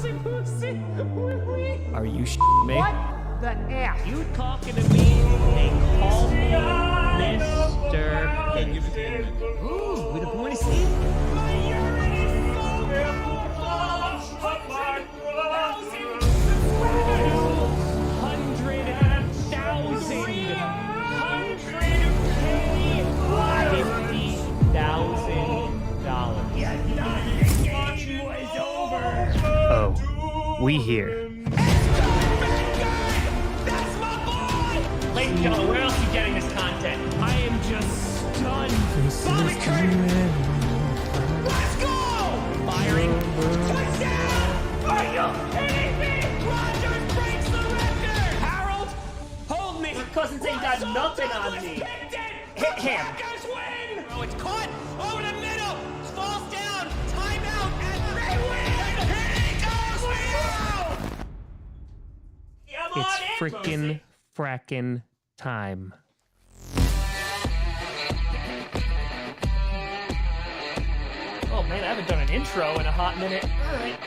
Are you shitting me? What the F? You talking to me? They call me Mr. Pig. Ooh, with a point of sleep? Oh, we here. That's my boy! Ladies and gentlemen, where else are you getting this content? I am just stunned. Bobby Curtin! Let's go! Firing. Touchdown! Are you kidding me? Rodgers breaks the record! Harold, hold me. Cousins ain't got nothing on me. Hit him. Packers win! Oh, it's caught over the middle. Falls down. Timeout, and they win! It's frickin' frackin' time. Oh man, I haven't done an intro in a hot minute. All right.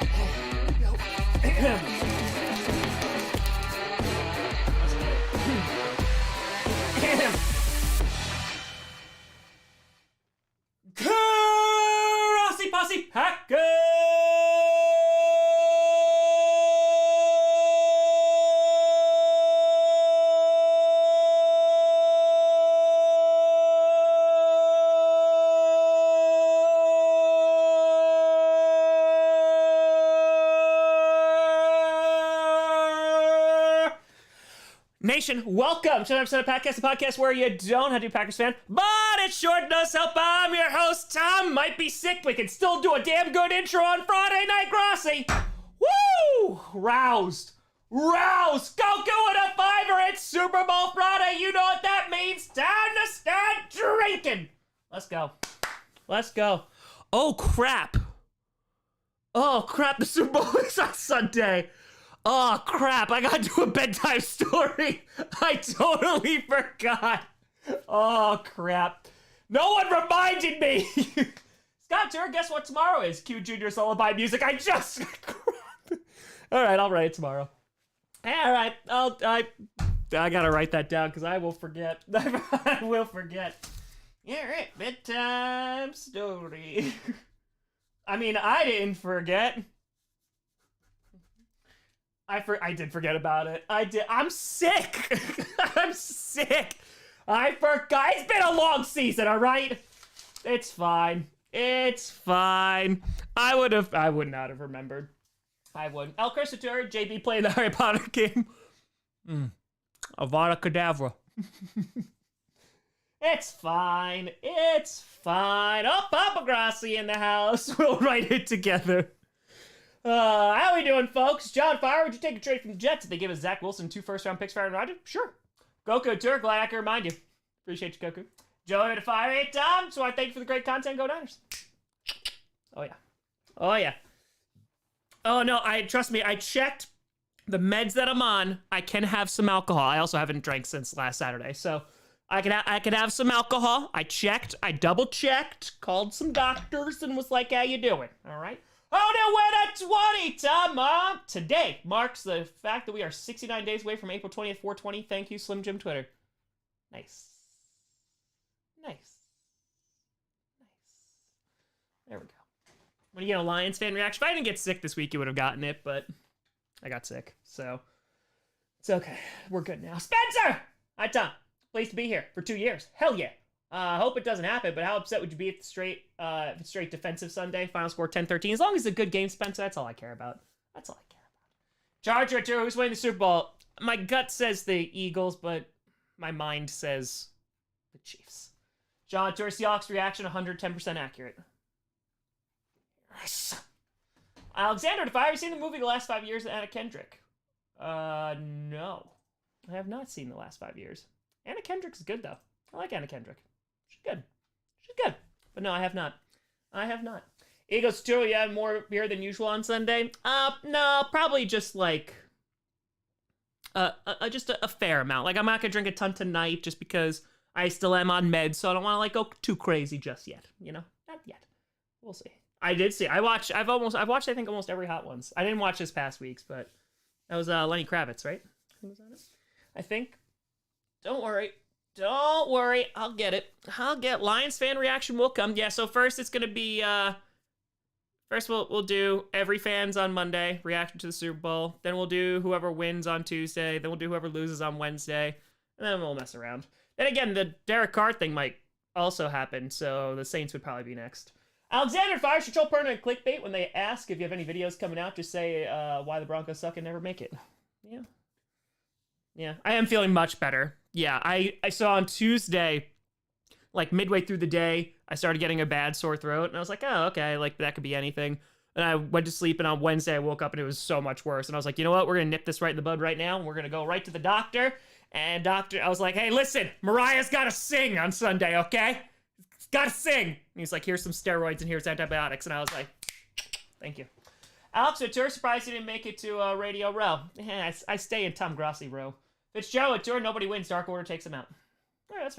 Grossi Posse Packers! Nation, welcome to another episode of Podcast, the podcast where you don't have to be a Packers fan, but it sure does help. I'm your host, Tom. Might be sick, but can still do a damn good intro on Friday Night Grossi. Woo! Roused. Go with a fiver. It's Super Bowl Friday. You know what that means. Time to start drinking. Let's go. Oh, crap. The Super Bowl is on Sunday. Oh, crap, I gotta do a bedtime story. I totally forgot. Oh, crap. No one reminded me. Scott Turner, guess what tomorrow is? Q Junior's lullaby music. I All right, I'll write it tomorrow. All right, I gotta write that down because I will forget. I will forget. Yeah, right, bedtime story. I mean, I didn't forget. I did forget about it. I'm sick. I forgot. It's been a long season, all right? It's fine. I would not have remembered. I wouldn't. El Crisatur, JB playing the Harry Potter game. Avada Kedavra. It's fine. Oh, Papa Grossi in the house. We'll write it together. How we doing, folks? John Fire, would you take a trade from the Jets if they give us Zach Wilson 2 first-round picks for Aaron Rodgers? Sure. Goku Tour, glad I can remind you. Appreciate you, Goku. Joey to Fire 8 Tom, so I thank you for the great content. Go Niners. Oh, yeah. Oh, no, trust me, I checked the meds that I'm on. I can have some alcohol. I also haven't drank since last Saturday, so I could have some alcohol. I checked. I double-checked, called some doctors, and was like, how you doing? All right. Oh, no, we're at 20, Tom. Today marks the fact that we are 69 days away from April 20th, 420. Thank you, Slim Jim Twitter. Nice. There we go. When you get a Lions fan reaction, if I didn't get sick this week, you would have gotten it, but I got sick, so it's okay. We're good now. Spencer! Hi, Tom. Pleased to be here for 2 years. Hell yeah. Hope it doesn't happen, but how upset would you be if it's straight defensive Sunday? Final score 10-13. As long as it's a good game, Spencer, that's all I care about. Charger 2, who's winning the Super Bowl? My gut says the Eagles, but my mind says the Chiefs. John Tour, Seahawks reaction, 110% accurate. Yes. Alexander, have I ever seen the movie The Last 5 Years of Anna Kendrick? No. I have not seen The Last 5 Years. Anna Kendrick's good, though. I like Anna Kendrick. She's good. But no, I have not. Eagles 2, you had more beer than usual on Sunday? No, probably just like just a fair amount. Like, I'm not gonna drink a ton tonight just because I still am on meds, so I don't want to like go too crazy just yet. You know, not yet. We'll see. I did see. I've watched. I think almost every Hot Ones. I didn't watch this past week's, but that was Lenny Kravitz, right? Was that it? I think. Don't worry. Don't worry. I'll get it. Lions fan reaction will come. Yeah. So first, it's gonna be. First, we'll do every fans on Monday reaction to the Super Bowl. Then we'll do whoever wins on Tuesday. Then we'll do whoever loses on Wednesday, and then we'll mess around. Then again, the Derek Carr thing might also happen, so the Saints would probably be next. Alexander fires should troll permanent clickbait when they ask if you have any videos coming out. Just say why the Broncos suck and never make it. Yeah. I am feeling much better. Yeah, I saw on Tuesday, like midway through the day, I started getting a bad sore throat, and I was like, oh, okay, like that could be anything. And I went to sleep, and on Wednesday I woke up, and it was so much worse. And I was like, you know what? We're gonna nip this right in the bud right now, and we're gonna go right to the doctor. And I was like, hey, listen, Mariah's gotta sing on Sunday, okay? Gotta sing. And he's like, here's some steroids and here's antibiotics. And I was like, thank you. Alex Couture, surprised he didn't make it to Radio Row. I stay in Tom Grossi Row. Fitzgerald Tour, nobody wins. Dark Order takes him out. All right, that's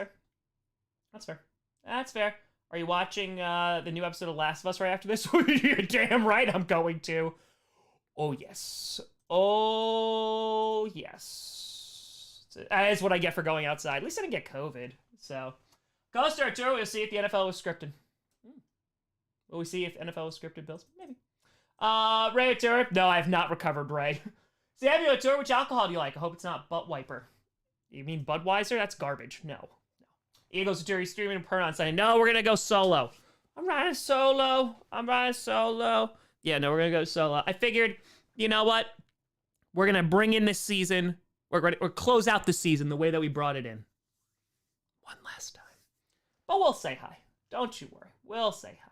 fair. Are you watching the new episode of Last of Us right after this? You're damn right I'm going to. Oh, yes. That is what I get for going outside. At least I didn't get COVID. So, Ghost Tour, we'll see if the NFL was scripted. Will we see if NFL was scripted, Bills? Maybe. Ray Tour, no, I have not recovered, Ray. Samuel Tour, which alcohol do you like? I hope it's not Butt Wiper. You mean Budweiser? That's garbage. No. Eagles Tour, streaming and Pern on Sunday. No, we're going to go solo. I'm riding solo. Yeah, no, we're going to go solo. I figured, you know what? We're going to bring in this season. We're going to close out the season the way that we brought it in. One last time. But we'll say hi. Don't you worry. We'll say hi.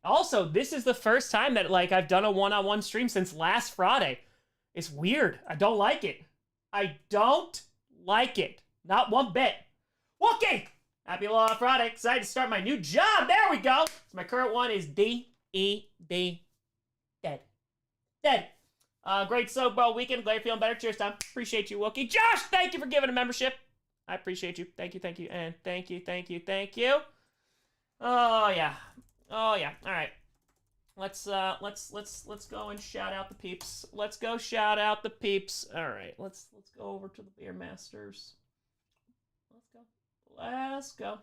Also, this is the first time that, like, I've done a one-on-one stream since last Friday. It's weird. I don't like it. Not one bit. Wookie! Happy Aloha Friday. Excited to start my new job. There we go. So my current one is D-E-B. Dead. Great Super Bowl weekend. Glad you're feeling better. Cheers, Tom. Appreciate you, Wookie. Josh, thank you for giving a membership. I appreciate you. Thank you. And thank you. Oh, yeah. All right. Let's go and shout out the peeps. All right. Let's go over to the Beer Masters. Let's go.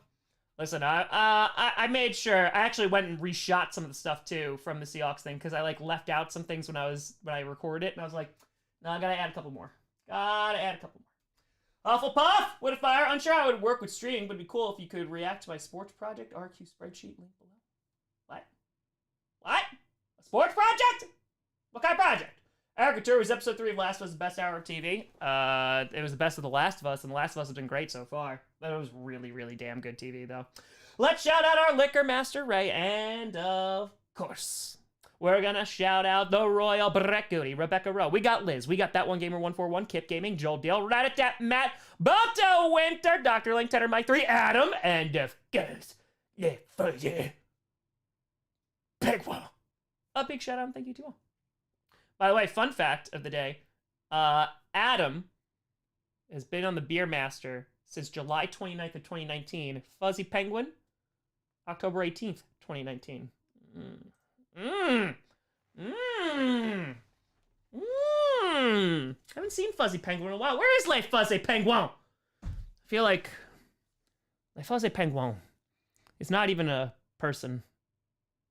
Listen, I made sure. I actually went and reshot some of the stuff too from the Seahawks thing because I like left out some things when I recorded it, and I was like, no, I gotta add a couple more. Hufflepuff with a fire. Unsure how it would work with streaming, but it'd be cool if you could react to my sports project RQ spreadsheet link below. What? A sports project? What kind of project? Eric Couture was episode 3 of Last of Us, the best hour of TV. It was the best of The Last of Us, and The Last of Us has been great so far. That was really, really damn good TV, though. Let's shout out our Liquor Master, Ray, and of course, we're gonna shout out the Royal Breccuty, Rebecca Rowe. We got Liz. We got That One Gamer 141, Kip Gaming, Joel Dale, Ratatat, Matt, Boto Winter, Dr. Link, Tedder Mike 3, Adam, and of course, Pegwell. A big shout out and thank you to all. By the way, fun fact of the day, Adam has been on the Beer Master since July 29th of 2019. Fuzzy Penguin, October 18th, 2019. Haven't seen Fuzzy Penguin in a while. Where is Le Fuzzy Penguin? I feel like Le Fuzzy Penguin is not even a person.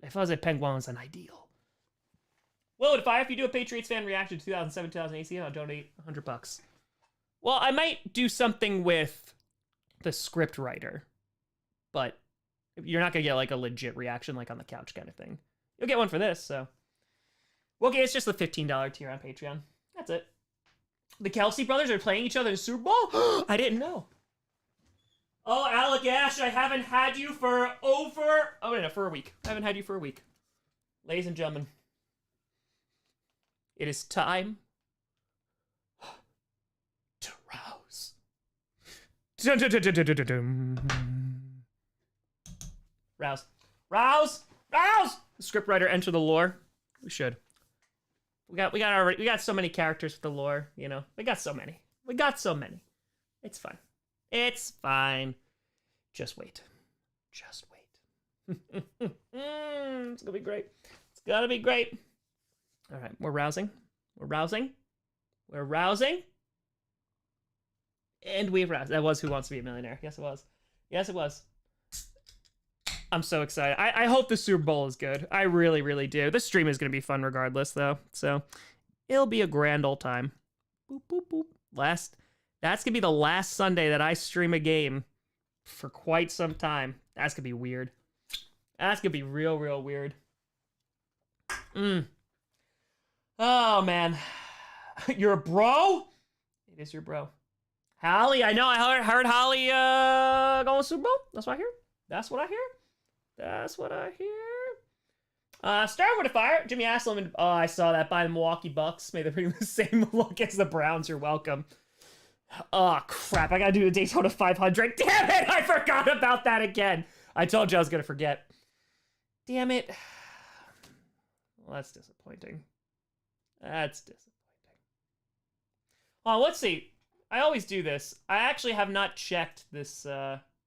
Le Fuzzy Penguin is an ideal. Will it fire if you do a Patriots fan reaction to 2007-2018? I'll donate $100. Well, I might do something with the script writer, but you're not gonna get like a legit reaction like on the couch kind of thing. You'll get one for this, so. Okay, it's just the $15 tier on Patreon. That's it. The Kelsey brothers are playing each other in the Super Bowl? I didn't know. Oh, Alec Ash, I haven't had you for for a week. I haven't had you for a week. Ladies and gentlemen, it is time to rouse. Rouse! The scriptwriter enter the lore. We should. We got so many characters with the lore, you know. We got so many. It's fine. Just wait. It's gonna be great. It's gonna be great. All right, we're rousing. We're rousing. We're rousing. And we've roused. That was Who Wants to Be a Millionaire. Yes, it was. Yes, it was. I'm so excited. I hope the Super Bowl is good. I really, really do. This stream is going to be fun regardless, though. So it'll be a grand old time. Boop, boop, boop. That's going to be the last Sunday that I stream a game for quite some time. That's going to be weird. That's going to be real, real weird. Oh, man. You're a bro? It is your bro. Holly, I know. I heard Holly going to Super Bowl. That's what I hear. That's what I hear. That's what I hear. Start with a fire. Jimmy Asselman. Oh, I saw that by the Milwaukee Bucks. May they bring the same look as the Browns. You're welcome. Oh, crap. I got to do the Daytona 500. Damn it. I forgot about that again. I told you I was going to forget. Damn it. Well, that's disappointing. That's disappointing. Oh, let's see. I always do this. I actually have not checked this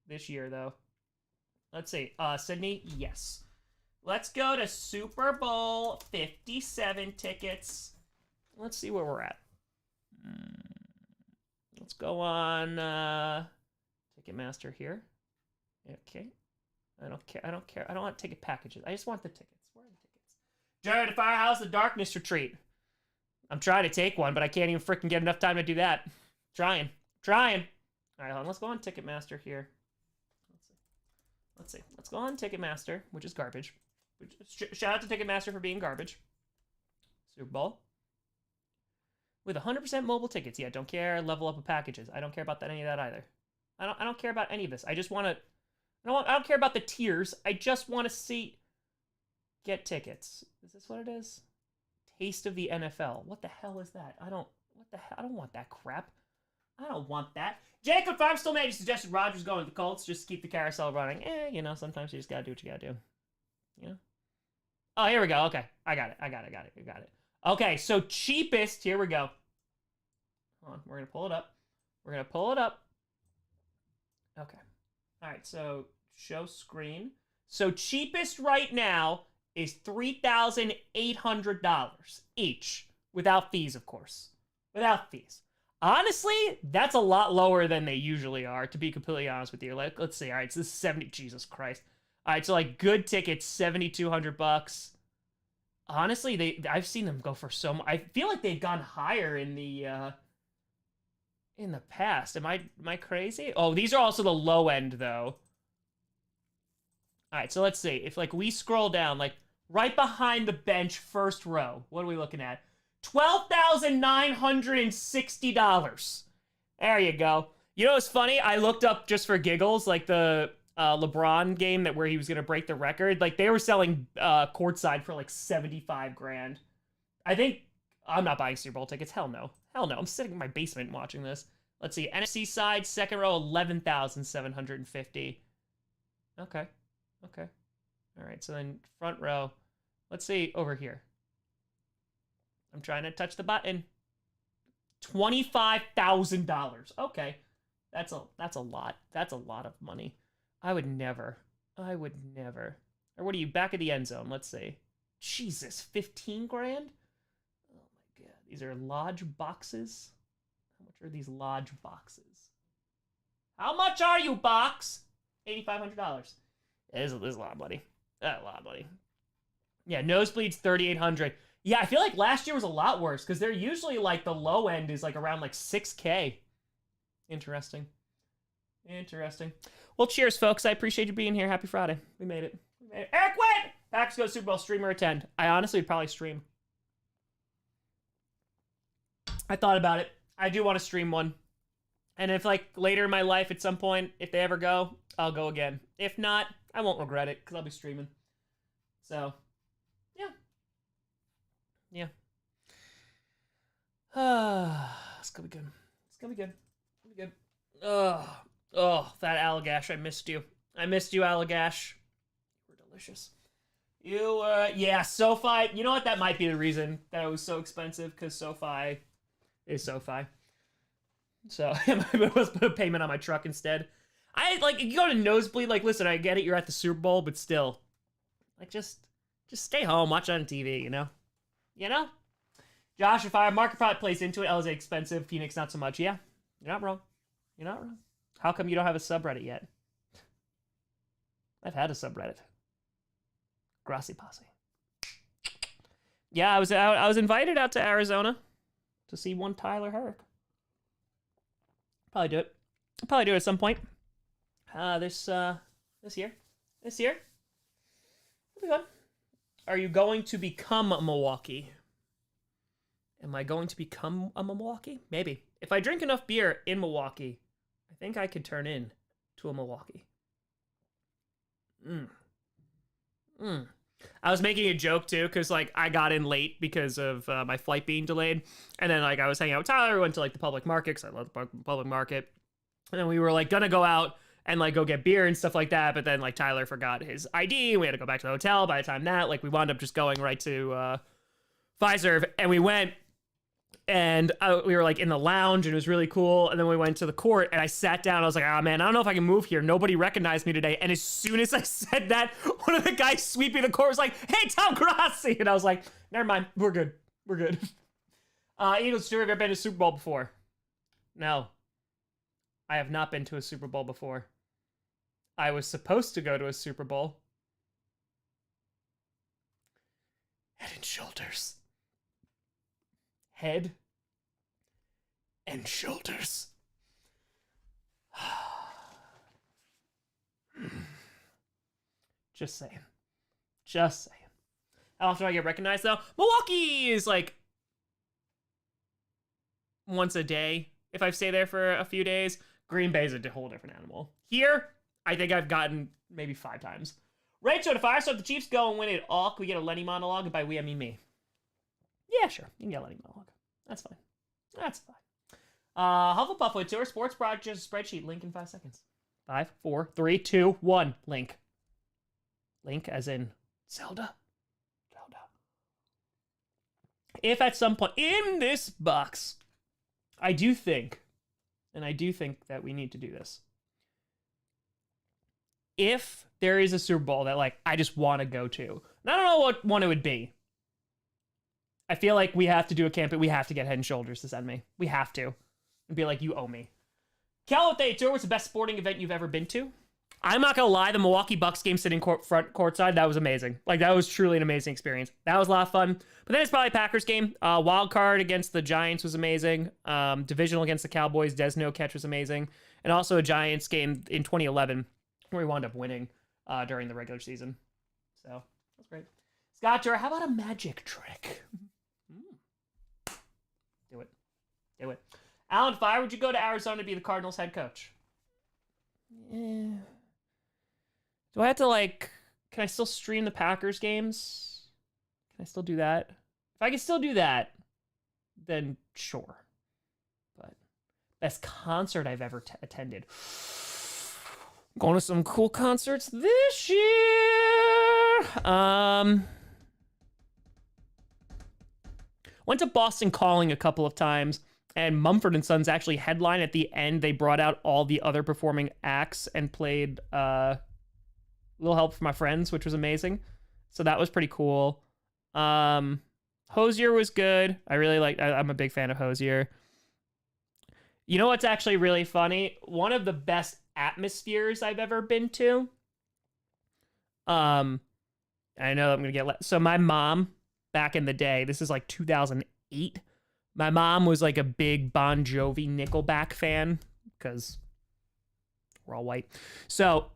this year, though. Let's see. Sydney, yes. Let's go to Super Bowl 57 tickets. Let's see where we're at. Let's go on Ticketmaster here. Okay. I don't care. I don't care. I don't want ticket packages. I just want the tickets. Where are the tickets? Jared at Firehouse, the Darkness Retreat. I'm trying to take one, but I can't even freaking get enough time to do that. Trying. All right, hold on. Let's go on Ticketmaster here. Let's see. Let's go on Ticketmaster, which is garbage. Shout out to Ticketmaster for being garbage. Super Bowl. With 100% mobile tickets. Yeah, don't care. Level up of packages. I don't care about any of that either. I don't care about any of this. I just want to... I don't care about the tiers. I just want to see... Get tickets. Is this what it is? Taste of the NFL. What the hell is that? I don't want that crap. I don't want that. Jacob, if I'm still mad, you suggested Rodgers going to the Colts just to keep the carousel running. You know, sometimes you just gotta do what you gotta do. You know? Oh, here we go. Okay. I got it. Okay, so cheapest. Here we go. Hold on. We're gonna pull it up. Okay. All right, so show screen. So cheapest right now is $3,800 each. Without fees, of course. Without fees. Honestly, that's a lot lower than they usually are, to be completely honest with you. Like, let's see. All right, so this is 70. Jesus Christ. All right, so like good tickets, $7,200. Honestly, I've seen them go for so much. I feel like they've gone higher in the past. Am I crazy? Oh, these are also the low end though. All right, so let's see. If like we scroll down, like right behind the bench, first row, what are we looking at? $12,960. There you go. You know what's funny? I looked up just for giggles, like the LeBron game where he was gonna break the record. Like they were selling courtside for like 75 grand. I think I'm not buying Super Bowl tickets. Hell no. I'm sitting in my basement watching this. Let's see. NFC side, second row, 11,750. Okay. All right. So then front row. Let's see over here. I'm trying to touch the button. $25,000. Okay. That's a lot. That's a lot of money. I would never. Or what are you, back of the end zone? Let's see. Jesus, 15 grand? Oh my god. These are lodge boxes. How much are these lodge boxes? How much are you, box? $8,500. This is a lot of money. That's a lot of money. Yeah, nosebleeds, $3,800. Yeah, I feel like last year was a lot worse because they're usually like the low end is like around like $6K. Interesting. Well, cheers, folks. I appreciate you being here. Happy Friday. We made it. Eric Witt! Packers go Super Bowl, stream or attend. I honestly would probably stream. I thought about it. I do want to stream one. And if like later in my life at some point, if they ever go, I'll go again. If not, I won't regret it because I'll be streaming. So, yeah. It's gonna be good. Oh, that Allagash. I missed you, Allagash. You were delicious. Yeah, SoFi. You know what? That might be the reason that it was so expensive, because SoFi is SoFi. So, I might as well put a payment on my truck instead. Like, you go to nosebleed, like, listen, I get it, you're at the Super Bowl, but still, like, just stay home, watch it on TV, you know? You know? Josh, if our market probably plays into it, LA expensive, Phoenix not so much. Yeah, you're not wrong. You're not wrong. How come you don't have a subreddit yet? I've had a subreddit. Grossi Posse. Yeah, I was invited out to Arizona to see one Tyler Herrick. Probably do it. I'll probably do it at some point. This year. This year. It'll be fun. Are you going to become a Milwaukee? Am I going to become a Milwaukee? Maybe. If I drink enough beer in Milwaukee, I think I could turn in to a Milwaukee. I was making a joke too, because like I got in late because of my flight being delayed, and then like I was hanging out with Tyler. We went to like the public market because I love the public market, and then we were like gonna go out and like go get beer and stuff like that. But then like Tyler forgot his ID. We had to go back to the hotel. By the time that, like, we wound up just going right to Fiserv, and we went. And we were like in the lounge, and it was really cool. And then we went to the court, and I sat down. I was like, oh man, I don't know if I can move here. Nobody recognized me today. And as soon as I said that, one of the guys sweeping the court was like, hey, Tom Grossi. And I was like, never mind. We're good. We're good. Eagles, Stuart, have you ever been to a Super Bowl before? No. I have not been to a Super Bowl before. I was supposed to go to a Super Bowl. Head and Shoulders. Head and Shoulders. Just saying. Just saying. How often do I get recognized, though? Milwaukee is like once a day if I stay there for a few days. Green Bay is a whole different animal. Here, I think I've gotten maybe 5 times. Rachel, if I saw the Chiefs go and win it all, can we get a Lenny monologue? And by we, I mean me. Yeah, sure. You can get a Lenny monologue. That's fine. That's fine. Hufflepuff went to our sports project spreadsheet. Link in 5 seconds. 5, 4, 3, 2, 1. Link. Link as in Zelda. Zelda. If at some point in this box, I do think that we need to do this. If there is a Super Bowl that like I just want to go to, and I don't know what one it would be. I feel like we have to do a campaign. We have to get Head and Shoulders to send me. We have to. And be like, you owe me. Cal, what's the best sporting event you've ever been to? I'm not going to lie. The Milwaukee Bucks game sitting front courtside, that was amazing. Like, that was truly an amazing experience. That was a lot of fun. But then it's probably Packers game. Wild card against the Giants was amazing. Divisional against the Cowboys. Desno catch was amazing. And also a Giants game in 2011 where we wound up winning during the regular season. So, that's great. Scott, how about a magic trick? Do it. Do it. Alan, if I would you go to Arizona to be the Cardinals head coach? Yeah. Do I have to, like, can I still stream the Packers games? Can I still do that? If I can still do that, then sure. But best concert I've ever attended. Going to some cool concerts this year. Went to Boston Calling a couple of times, and Mumford & Sons actually headlined at the end. They brought out all the other performing acts and played Little Help for My Friends, which was amazing. So that was pretty cool. Hozier was good. I'm a big fan of Hozier. You know what's actually really funny? One of the best atmospheres I've ever been to. I know I'm going to get... So my mom... Back in the day, this is like 2008. My mom was like a big Bon Jovi Nickelback fan because we're all white. So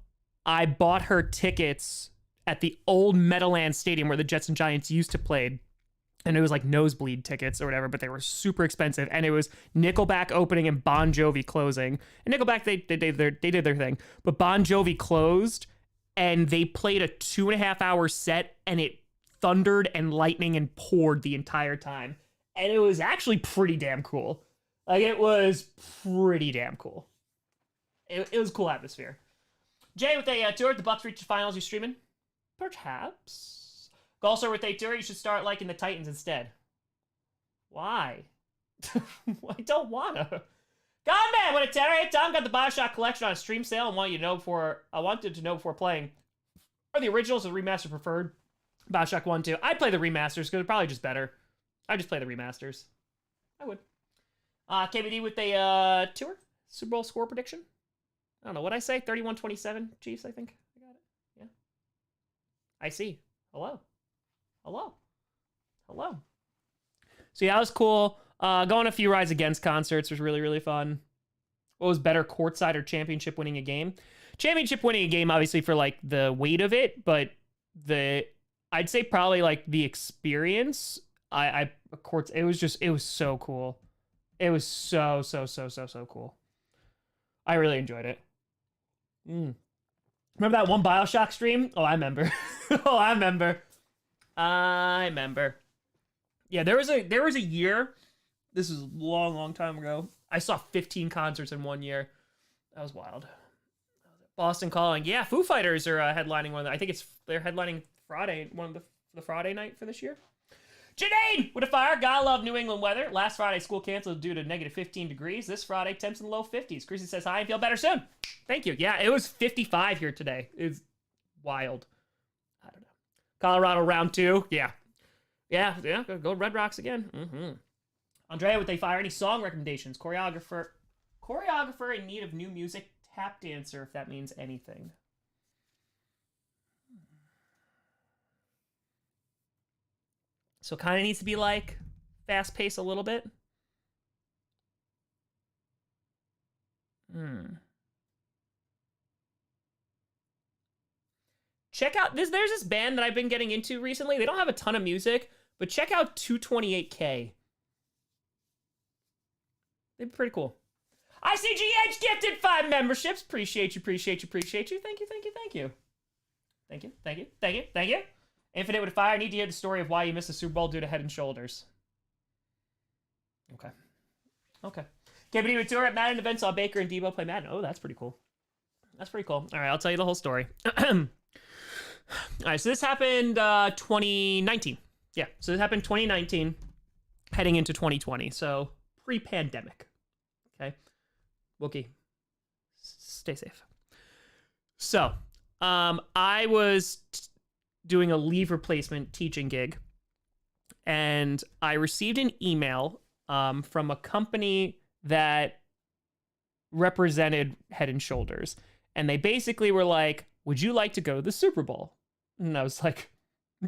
I bought her tickets at the old Meadowlands Stadium where the Jets and Giants used to play. And it was like nosebleed tickets or whatever, but they were super expensive. And it was Nickelback opening and Bon Jovi closing. And Nickelback, they did their thing. But Bon Jovi closed and they played a 2.5-hour set, and it thundered and lightning and poured the entire time. And it was actually pretty damn cool. Like, it was pretty damn cool. It was a cool atmosphere. Jay, with a tour, the Bucks reach the finals, you streaming? Perhaps. Also, with a tour, you should start liking the Titans instead. Why? I don't wanna. Godman, what a tenor. Hey, Tom, got the Bioshock collection on a stream sale and wanted to know before playing. Are the originals or remaster preferred? Bioshock 1, 2. I'd play the remasters because they're probably just better. I'd just play the remasters. I would. KBD with a tour. Super Bowl score prediction. I don't know. What'd I say? 31-27 Chiefs, I think. I got it. Yeah. I see. Hello. Hello. Hello. So yeah, that was cool. Going to a few Rise Against concerts was really, really fun. What was better, courtside or championship winning a game? Championship winning a game, obviously, for like the weight of it, but I'd say probably like the experience. It was so cool. It was so cool. I really enjoyed it. Remember that one Bioshock stream? Oh, I remember. I remember. Yeah, there was a year. This is a long time ago. I saw 15 concerts in 1 year. That was wild. Boston Calling. Yeah, Foo Fighters are headlining one. I think they're headlining Friday, the Friday night for this year. Janine with a fire. Gotta love New England weather. Last Friday, school canceled due to negative 15 degrees. This Friday, temps in the low 50s. Chrissy says hi and feel better soon. Thank you. Yeah, it was 55 here today. It's wild. I don't know. Colorado round 2. Yeah. Go Red Rocks again. Andrea, would they fire any song recommendations? Choreographer in need of new music. Tap dancer, if that means anything. So kind of needs to be like fast paced a little bit. Check out there's this band that I've been getting into recently. They don't have a ton of music, but check out 228K. They'd be pretty cool. ICGH gifted 5 memberships. Appreciate you. Thank you. Infinite with a fire. I need to hear the story of why you missed the Super Bowl due to Head and Shoulders. Okay. KBD with tour at Madden event, saw Baker and Debo play Madden. Oh, that's pretty cool. All right, I'll tell you the whole story. All right, so this happened 2019. Yeah, so this happened 2019, heading into 2020. So pre-pandemic. Okay. Wookie, stay safe. So, I was doing a leave replacement teaching gig, and I received an email from a company that represented Head and Shoulders, and they basically were like, would you like to go to the Super Bowl? And I was like,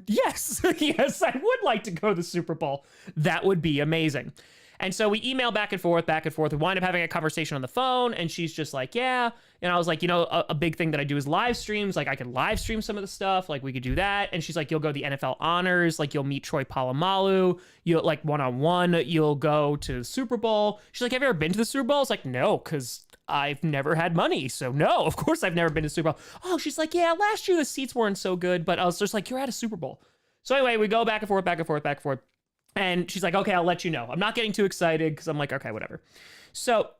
yes, yes, I would like to go to the Super Bowl. That would be amazing. And so we emailed back and forth. We wind up having a conversation on the phone, and she's just like, yeah. And I was like, a big thing that I do is live streams. Like, I could live stream some of the stuff. Like, we could do that. And she's like, you'll go to the NFL Honors. Like, you'll meet Troy Polamalu. You'll, like, one-on-one, you'll go to the Super Bowl. She's like, have you ever been to the Super Bowl? I was like, no, because I've never had money. So, no, of course I've never been to the Super Bowl. Oh, she's like, yeah, last year the seats weren't so good. But I was just like, you're at a Super Bowl. So, anyway, we go back and forth. And she's like, okay, I'll let you know. I'm not getting too excited because I'm like, okay, whatever. So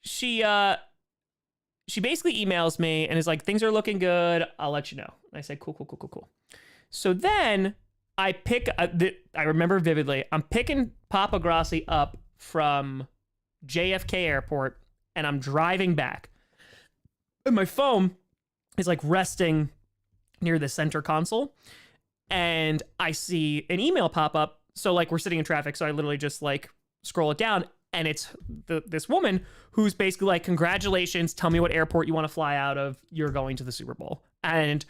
she basically emails me and is like, things are looking good. I'll let you know. And I say, cool. So then I I remember vividly, I'm picking Papa Grossi up from JFK Airport and I'm driving back. And my phone is like resting near the center console. And I see an email pop up. So, like, we're sitting in traffic, so I literally just, like, scroll it down, and it's this woman who's basically like, congratulations, tell me what airport you want to fly out of, you're going to the Super Bowl. And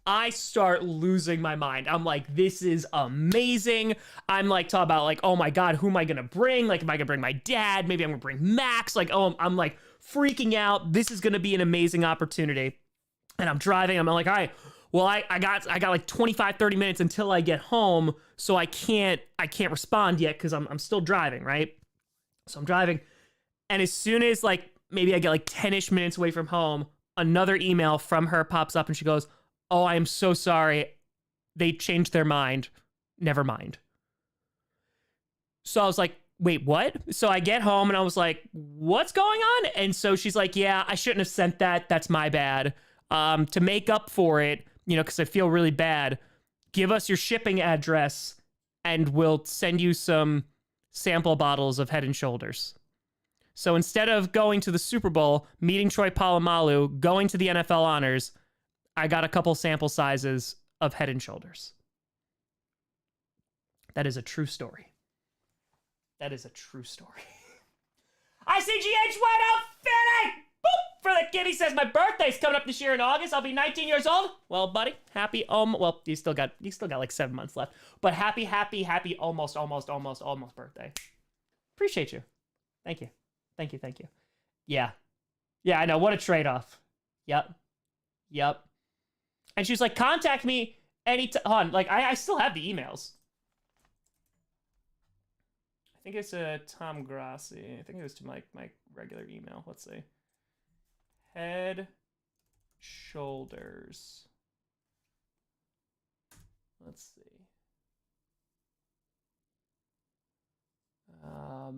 I start losing my mind. I'm like, this is amazing. I'm, like, talking about, like, oh, my God, who am I going to bring? Like, am I going to bring my dad? Maybe I'm going to bring Max. Like, oh, I'm, like, freaking out. This is going to be an amazing opportunity. And I'm driving. I'm like, all right. Well, I got like 25, 30 minutes until I get home, so I can't respond yet because I'm still driving, right? So I'm driving, and as soon as like maybe I get like 10-ish minutes away from home, another email from her pops up and she goes, oh, I am so sorry. They changed their mind. Never mind. So I was like, wait, what? So I get home and I was like, what's going on? And so she's like, yeah, I shouldn't have sent that. That's my bad. To make up for it, because I feel really bad, give us your shipping address and we'll send you some sample bottles of Head and Shoulders. So instead of going to the Super Bowl, meeting Troy Polamalu, going to the NFL honors, I got a couple sample sizes of Head and Shoulders. That is a true story. That is a true story. I see GH went up fitting! Boop! For the kid, he says, my birthday's coming up this year in August. I'll be 19 years old. Well, buddy, happy, well, you still got like 7 months left. But happy, almost birthday. Appreciate you. Thank you. Yeah. Yeah, I know. What a trade-off. Yep. And she was like, contact me anytime. Like, I still have the emails. I think it's Tom Grossi. I think it was to my regular email. Let's see. Head, Shoulders. Let's see.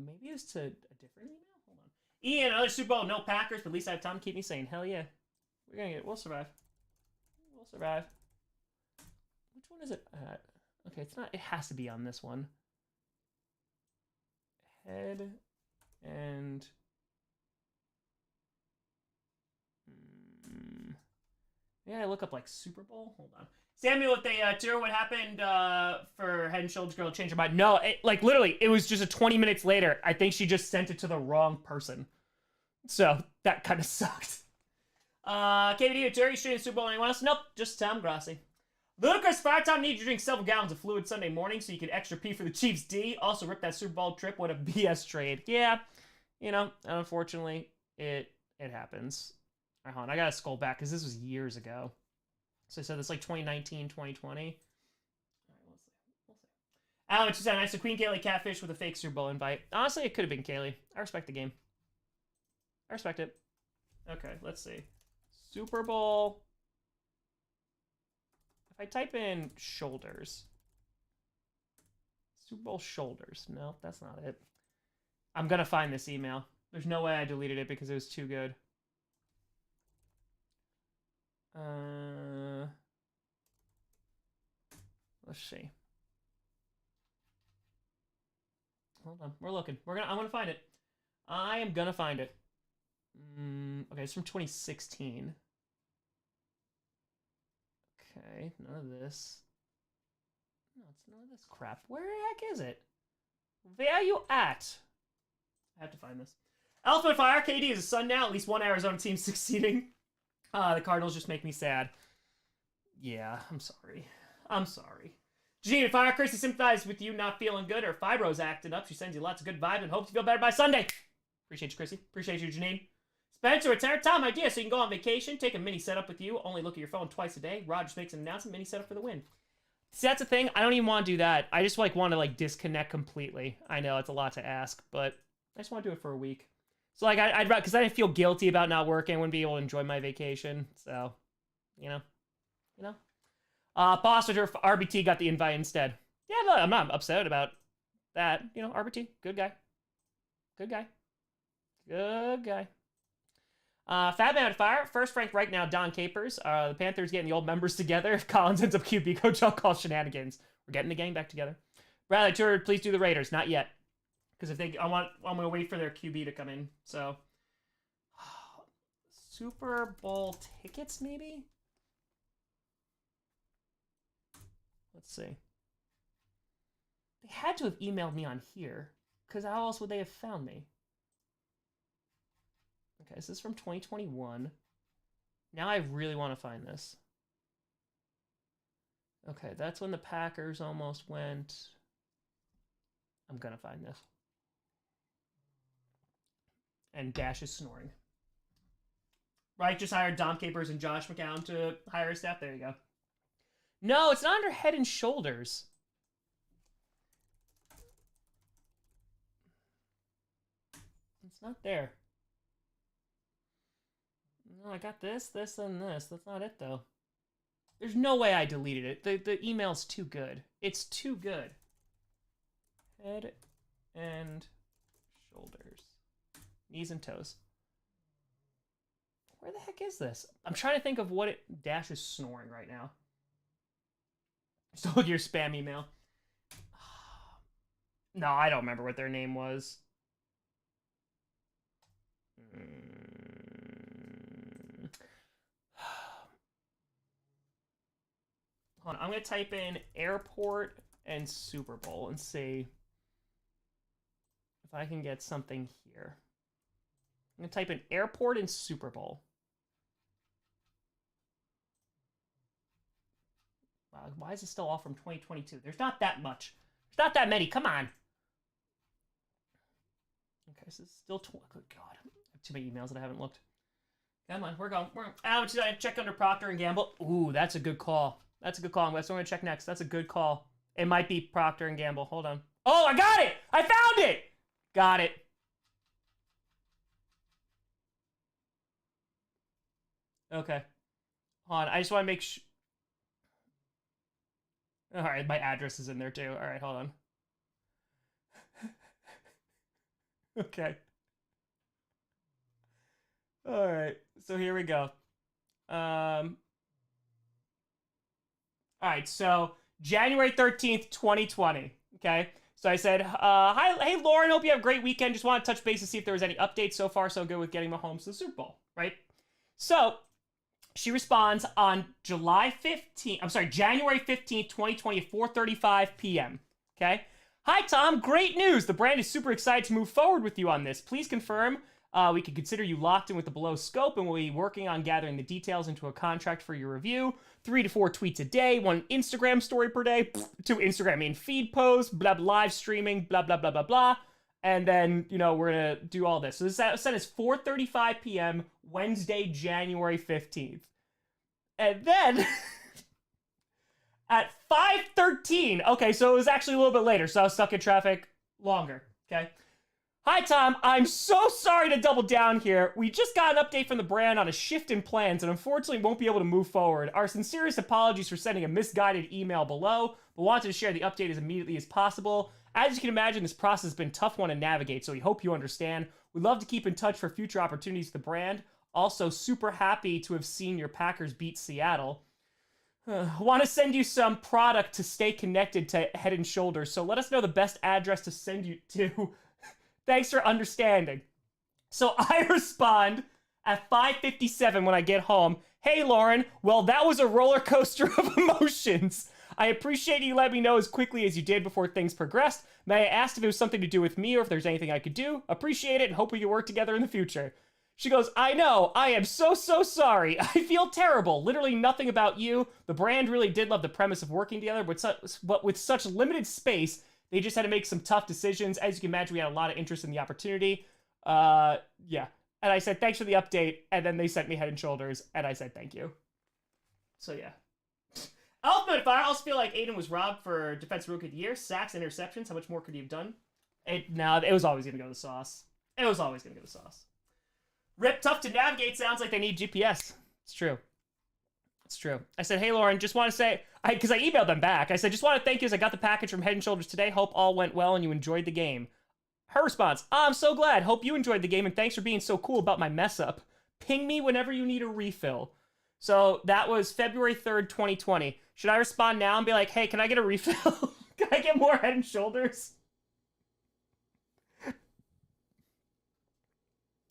Maybe it's to a different email. Hold on. Ian, another Super Bowl, no Packers, but at least I have time to keep me sane. Hell yeah, we'll survive. Which one is it at? Okay, it's not. It has to be on this one. Head and yeah, I look up like Super Bowl. Hold on. Samuel, if they tour, what happened for Head and Shoulders girl change her mind? No, like literally, it was just a 20 minutes later. I think she just sent it to the wrong person. So that kind of sucked. KVD, tour, you streaming Super Bowl? Anyone else? Nope, just Tom Grossi. Ludicrous Fire Time needs to drink several gallons of fluid Sunday morning so you can extra pee for the Chiefs D. Also rip that Super Bowl trip. What a BS trade. Yeah, you know, unfortunately, it happens. All right, hold on, I gotta scroll back because this was years ago. So I said it's like 2019, 2020. All right, we'll see. Alex just said, nice to Queen Kaylee catfish with a fake Super Bowl invite. Honestly, it could have been Kaylee. I respect the game. I respect it. Okay, let's see. Super Bowl. If I type in shoulders. Super Bowl shoulders. No, that's not it. I'm gonna find this email. There's no way I deleted it because it was too good. Let's see. Hold on, we're looking. I'm gonna find it. I am gonna find it. Okay, it's from 2016. Okay, none of this. No, it's none of this crap. Where the heck is it? Where are you at? I have to find this. Elephant Fire, KD is a son now. At least one Arizona team succeeding. The Cardinals just make me sad. Yeah, I'm sorry. Janine Fire, Chrissy sympathizes with you not feeling good. Her fibro's acting up. She sends you lots of good vibe and hopes you feel better by Sunday. Appreciate you, Chrissy. Appreciate you, Janine. Spencer, it's our time idea so you can go on vacation, take a mini setup with you, only look at your phone twice a day. Rodgers makes an announcement, mini setup for the win. See, that's the thing. I don't even want to do that. I just want to disconnect completely. I know it's a lot to ask, but I just want to do it for a week. So I'd because I didn't feel guilty about not working. I wouldn't be able to enjoy my vacation. So, you know. Foster RBT got the invite instead. Yeah, no, I'm not upset about that. You know, RBT, good guy. Fat Man Fire, first ranked right now, Don Capers. The Panthers getting the old members together. If Collins ends up QB coach, I'll call shenanigans. We're getting the gang back together. Bradley Tour, please do the Raiders. Not yet. Because I'm going to wait for their QB to come in. So, Super Bowl tickets, maybe? Let's see. They had to have emailed me on here. Because how else would they have found me? Okay, this is from 2021. Now I really want to find this. Okay, that's when the Packers almost went. I'm going to find this. And Dash is snoring. Right, just hired Dom Capers and Josh McCown to hire his staff. There you go. No, it's not under Head and Shoulders. It's not there. No, I got this, and this. That's not it, though. There's no way I deleted it. The email's too good. It's too good. Head and Shoulders. Knees and toes. Where the heck is this? I'm trying to think of what it... Dash is snoring right now. So look at your spam email. No, I don't remember what their name was. Hold on, I'm gonna type in airport and Super Bowl and see if I can get something here. I'm gonna type in airport and Super Bowl. Wow, why is it still off from 2022? There's not that much. There's not that many. Come on. Okay, so it's still good God. I have too many emails that I haven't looked. Come on, we're going. I check under Procter & Gamble. Ooh, that's a good call. That's a good call. That's what I'm going to check next. That's a good call. It might be Procter & Gamble. Hold on. Oh, I got it! I found it! Got it. Okay. Hold on. I just want to make sure. All right, my address is in there too. All right, hold on. Okay. All right, so here we go. All right, so January 13th, 2020. Okay, so I said, hi, hey Lauren, hope you have a great weekend. Just want to touch base to see if there was any updates. So far, so good with getting Mahomes to the Super Bowl, right? So she responds on January 15th, 2020 at 4:35 p.m. Okay. Hi, Tom. Great news. The brand is super excited to move forward with you on this. Please confirm we can consider you locked in with the below scope, and we'll be working on gathering the details into a contract for your review. 3 to 4 tweets a day, 1 Instagram story per day, 2 Instagram in feed posts, blah, blah, live streaming, blah, blah, blah, blah, blah. And then, you know, we're going to do all this. So this set is 4:35 p.m., Wednesday, January 15th. And then at 5:13, okay, so it was actually a little bit later, so I was stuck in traffic longer, okay? Hi, Tom. I'm so sorry to double down here. We just got an update from the brand on a shift in plans and unfortunately won't be able to move forward. Our sincerest apologies for sending a misguided email below, but wanted to share the update as immediately as possible. As you can imagine, this process has been a tough one to navigate, so we hope you understand. We'd love to keep in touch for future opportunities with the brand. Also, super happy to have seen your Packers beat Seattle. Want to send you some product to stay connected to Head and Shoulders, so let us know the best address to send you to. Thanks for understanding. So I respond at 5:57 when I get home. Hey, Lauren. Well, that was a roller coaster of emotions. I appreciate you letting me know as quickly as you did before things progressed. May I ask if it was something to do with me or if there's anything I could do? Appreciate it and hope we can work together in the future. She goes, I know. I am so sorry. I feel terrible. Literally nothing about you. The brand really did love the premise of working together, but with such limited space, they just had to make some tough decisions. As you can imagine, we had a lot of interest in the opportunity. Yeah. And I said, thanks for the update. And then they sent me Head and Shoulders, and I said, thank you. So, yeah. Ultimate Fire. I also feel like Aiden was robbed for Defensive Rookie of the Year. Sacks, interceptions. How much more could he have done? No, it was always going to go to the sauce. It was always going to go to the sauce. Rip, tough to navigate. Sounds like they need GPS. It's true. It's true. I said, hey, Lauren, just want to say, because I emailed them back. I said, just want to thank you as I got the package from Head and Shoulders today. Hope all went well and you enjoyed the game. Her response, I'm so glad. Hope you enjoyed the game and thanks for being so cool about my mess up. Ping me whenever you need a refill. So that was February 3rd, 2020. Should I respond now and be like, hey, can I get a refill? Can I get more Head and Shoulders?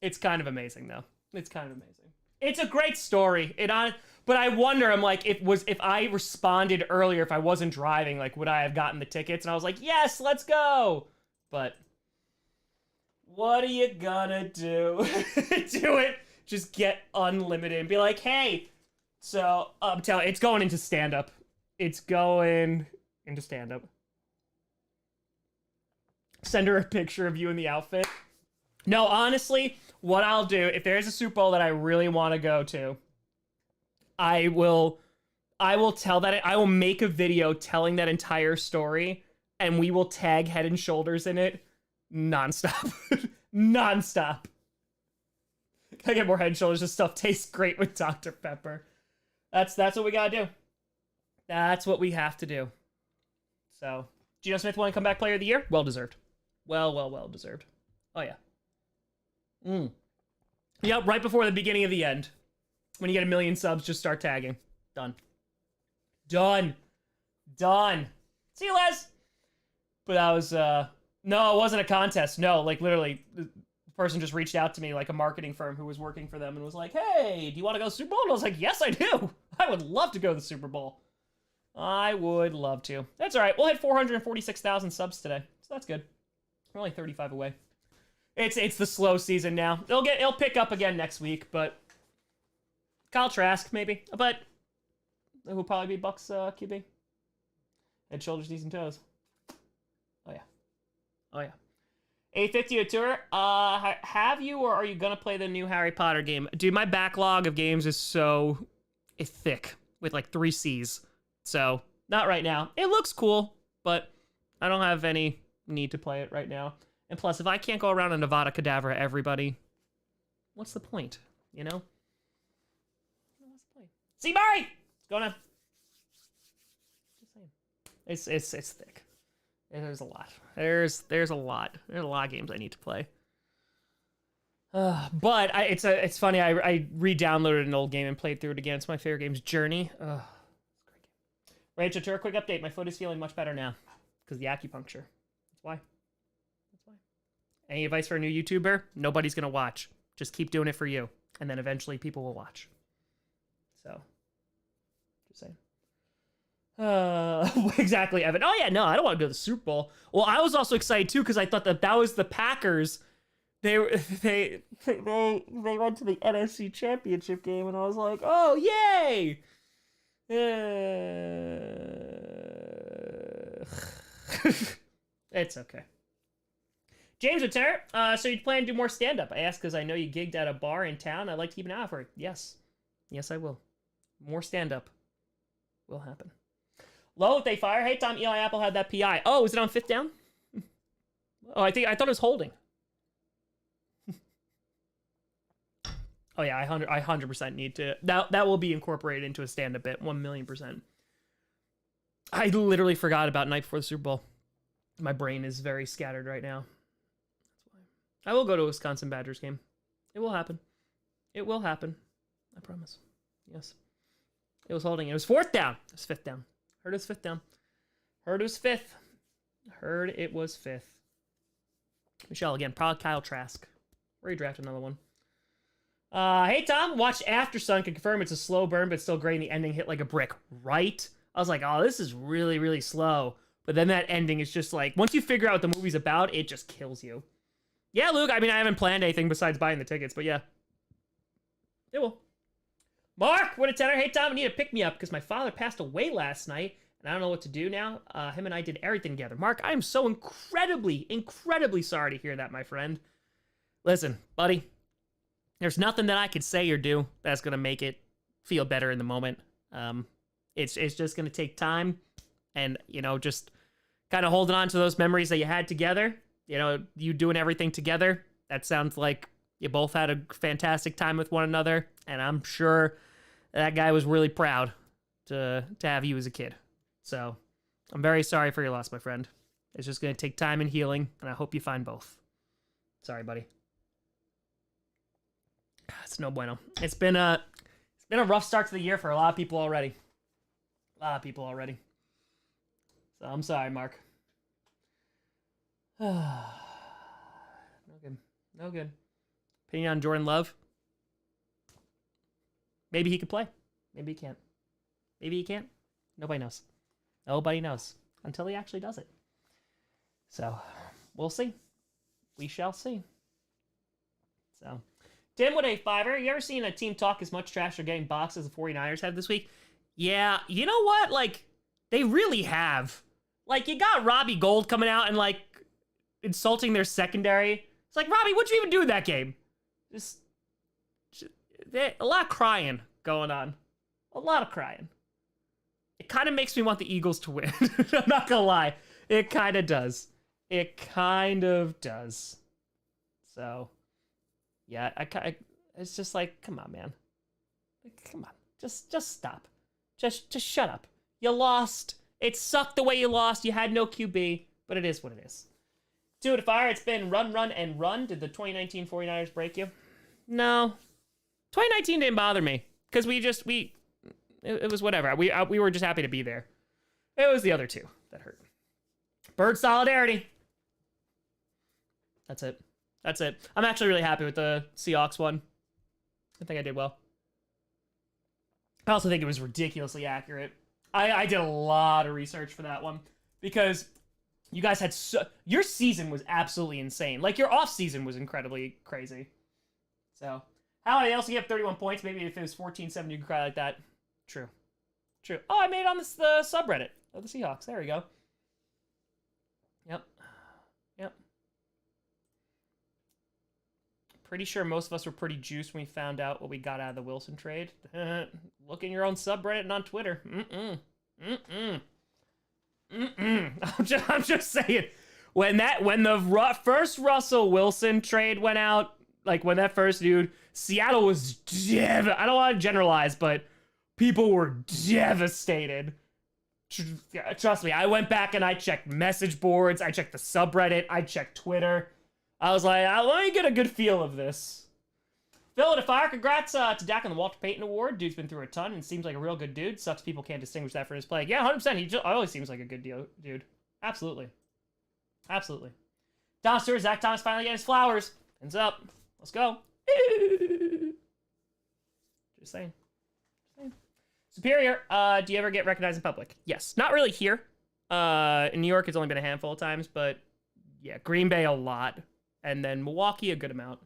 It's kind of amazing, though. It's kind of amazing. It's a great story. But I wonder, I'm like, if I responded earlier, if I wasn't driving, like, would I have gotten the tickets? And I was like, yes, let's go. But what are you gonna do? Do it. Just get unlimited and be like, hey. So I'm telling you, it's going into stand-up. It's going into stand-up. Send her a picture of you in the outfit. No, honestly, what I'll do, if there's a Super Bowl that I really want to go to, I will tell that, I will make a video telling that entire story, and we will tag Head and Shoulders in it nonstop. Nonstop. Can I get more Head and Shoulders? This stuff tastes great with Dr. Pepper. That's what we gotta do. That's what we have to do. So, Geno Smith won Comeback Player of the Year? Well deserved. Well deserved. Oh, yeah. Yep, right before the beginning of the end. When you get 1 million subs, just start tagging. Done. See you, Les! But that was, no, it wasn't a contest. No, like, literally, person just reached out to me, like a marketing firm who was working for them, and was like, hey, do you want to go to the Super Bowl? And I was like, yes, I do. I would love to go to the Super Bowl. I would love to. That's all right. We'll hit 446,000 subs today, so that's good. We're only 35 away. It's the slow season now. It'll pick up again next week, but Kyle Trask maybe, but who'll probably be Bucks QB. Head, shoulders, knees, and toes. Oh yeah, oh yeah. 850 a tour. Have you or are you gonna play the new Harry Potter game? Dude, my backlog of games is so thick with like 3 C's. So not right now. It looks cool, but I don't have any need to play it right now. And plus, if I can't go around and Nevada Kedavra everybody, what's the point? You know? What's the point? See Murray! What's going on? Just saying. It's thick. There's a lot. There's a lot. There's a lot of games I need to play. But it's funny. I re-downloaded an old game and played through it again. It's my favorite game's Journey. It's a great game. Rachel, to a quick update. My foot is feeling much better now because of the acupuncture. That's why. Any advice for a new YouTuber? Nobody's gonna watch. Just keep doing it for you, and then eventually people will watch. So, just saying. Exactly, Evan. Oh yeah, no, I don't want to go to the Super Bowl. Well, I was also excited too because I thought that was the Packers. They went to the NFC Championship game, and I was like, oh yay! It's okay. James Return, so you plan to do more stand-up? I asked because I know you gigged at a bar in town. I'd like to keep an eye out for it. Yes. Yes, I will. More stand-up will happen. Low, if they fire. Hey, Tom, Eli Apple had that PI. Oh, is it on 5th down? Oh, I thought it was holding. Oh, yeah, I 100% need to. That will be incorporated into a stand-up bit. 1,000,000%. I literally forgot about night before the Super Bowl. My brain is very scattered right now. I will go to a Wisconsin Badgers game. It will happen. It will happen. I promise. Yes. It was holding. It was 4th down. It was 5th down. Heard it was 5th down. Heard it was 5th. Heard it was 5th. Michelle, again, probably Kyle Trask. Redraft another one. Hey, Tom. Watched After Sun. Can confirm it's a slow burn, but still great. And the ending hit like a brick. Right? I was like, oh, this is really, really slow. But then that ending is just like, once you figure out what the movie's about, it just kills you. Yeah, Luke, I mean, I haven't planned anything besides buying the tickets, but yeah. It will. Mark, what a tenor. Hey, Tom, I need to pick me up because my father passed away last night, and I don't know what to do now. Him and I did everything together. Mark, I am so incredibly, incredibly sorry to hear that, my friend. Listen, buddy, there's nothing that I could say or do that's going to make it feel better in the moment. It's just going to take time and, you know, just kind of holding on to those memories that you had together. You know, you doing everything together. That sounds like you both had a fantastic time with one another. And I'm sure that guy was really proud to have you as a kid. So I'm very sorry for your loss, my friend. It's just going to take time and healing. And I hope you find both. Sorry, buddy. It's no bueno. It's been a rough start to the year for a lot of people already. So I'm sorry, Mark. No good. No good. Opinion on Jordan Love? Maybe he could play. Maybe he can't. Maybe he can't. Nobody knows. Nobody knows until he actually does it. So, we'll see. We shall see. So, Tim with a 5-er. You ever seen a team talk as much trash or getting boxed as the 49ers have this week? Yeah, you know what? Like, they really have. Like, you got Robbie Gould coming out and, like, insulting their secondary. It's like, Robbie, what'd you even do in that game? Just a lot of crying going on. A lot of crying. It kind of makes me want the Eagles to win. I'm not gonna lie. It kind of does. It kind of does. So, yeah, it's just like, come on, man. Come on. Just stop. Just shut up. You lost. It sucked the way you lost. You had no QB, but it is what it is. 2 to fire. It's been run, and run. Did the 2019 49ers break you? No. 2019 didn't bother me because it was whatever. We were just happy to be there. It was the other two that hurt. Bird solidarity. That's it. That's it. I'm actually really happy with the Seahawks one. I think I did well. I also think it was ridiculously accurate. I did a lot of research for that one because you guys had your season was absolutely insane. Like your off season was incredibly crazy. So how I also get 31 points. Maybe if it was 14-7, you could cry like that. True. Oh, I made it on the subreddit of the Seahawks. There we go. Yep. Pretty sure most of us were pretty juiced when we found out what we got out of the Wilson trade. Look in your own subreddit and on Twitter. I'm just saying. When the first Russell Wilson trade went out, like when that first dude, Seattle was I don't want to generalize, but people were devastated. Trust me, I went back and I checked message boards, I checked the subreddit, I checked Twitter. I was like, let me get a good feel of this. Phil with a fire. Congrats to Dak on the Walter Payton Award. Dude's been through a ton and seems like a real good dude. Sucks people can't distinguish that from his play. Yeah, 100%. He always seems like a good dude. Absolutely. Thomas Stewart, Zach Thomas finally getting his flowers. Hands up. Let's go. Just saying. Superior, do you ever get recognized in public? Yes. Not really here. In New York, it's only been a handful of times, but yeah, Green Bay a lot. And then Milwaukee, a good amount.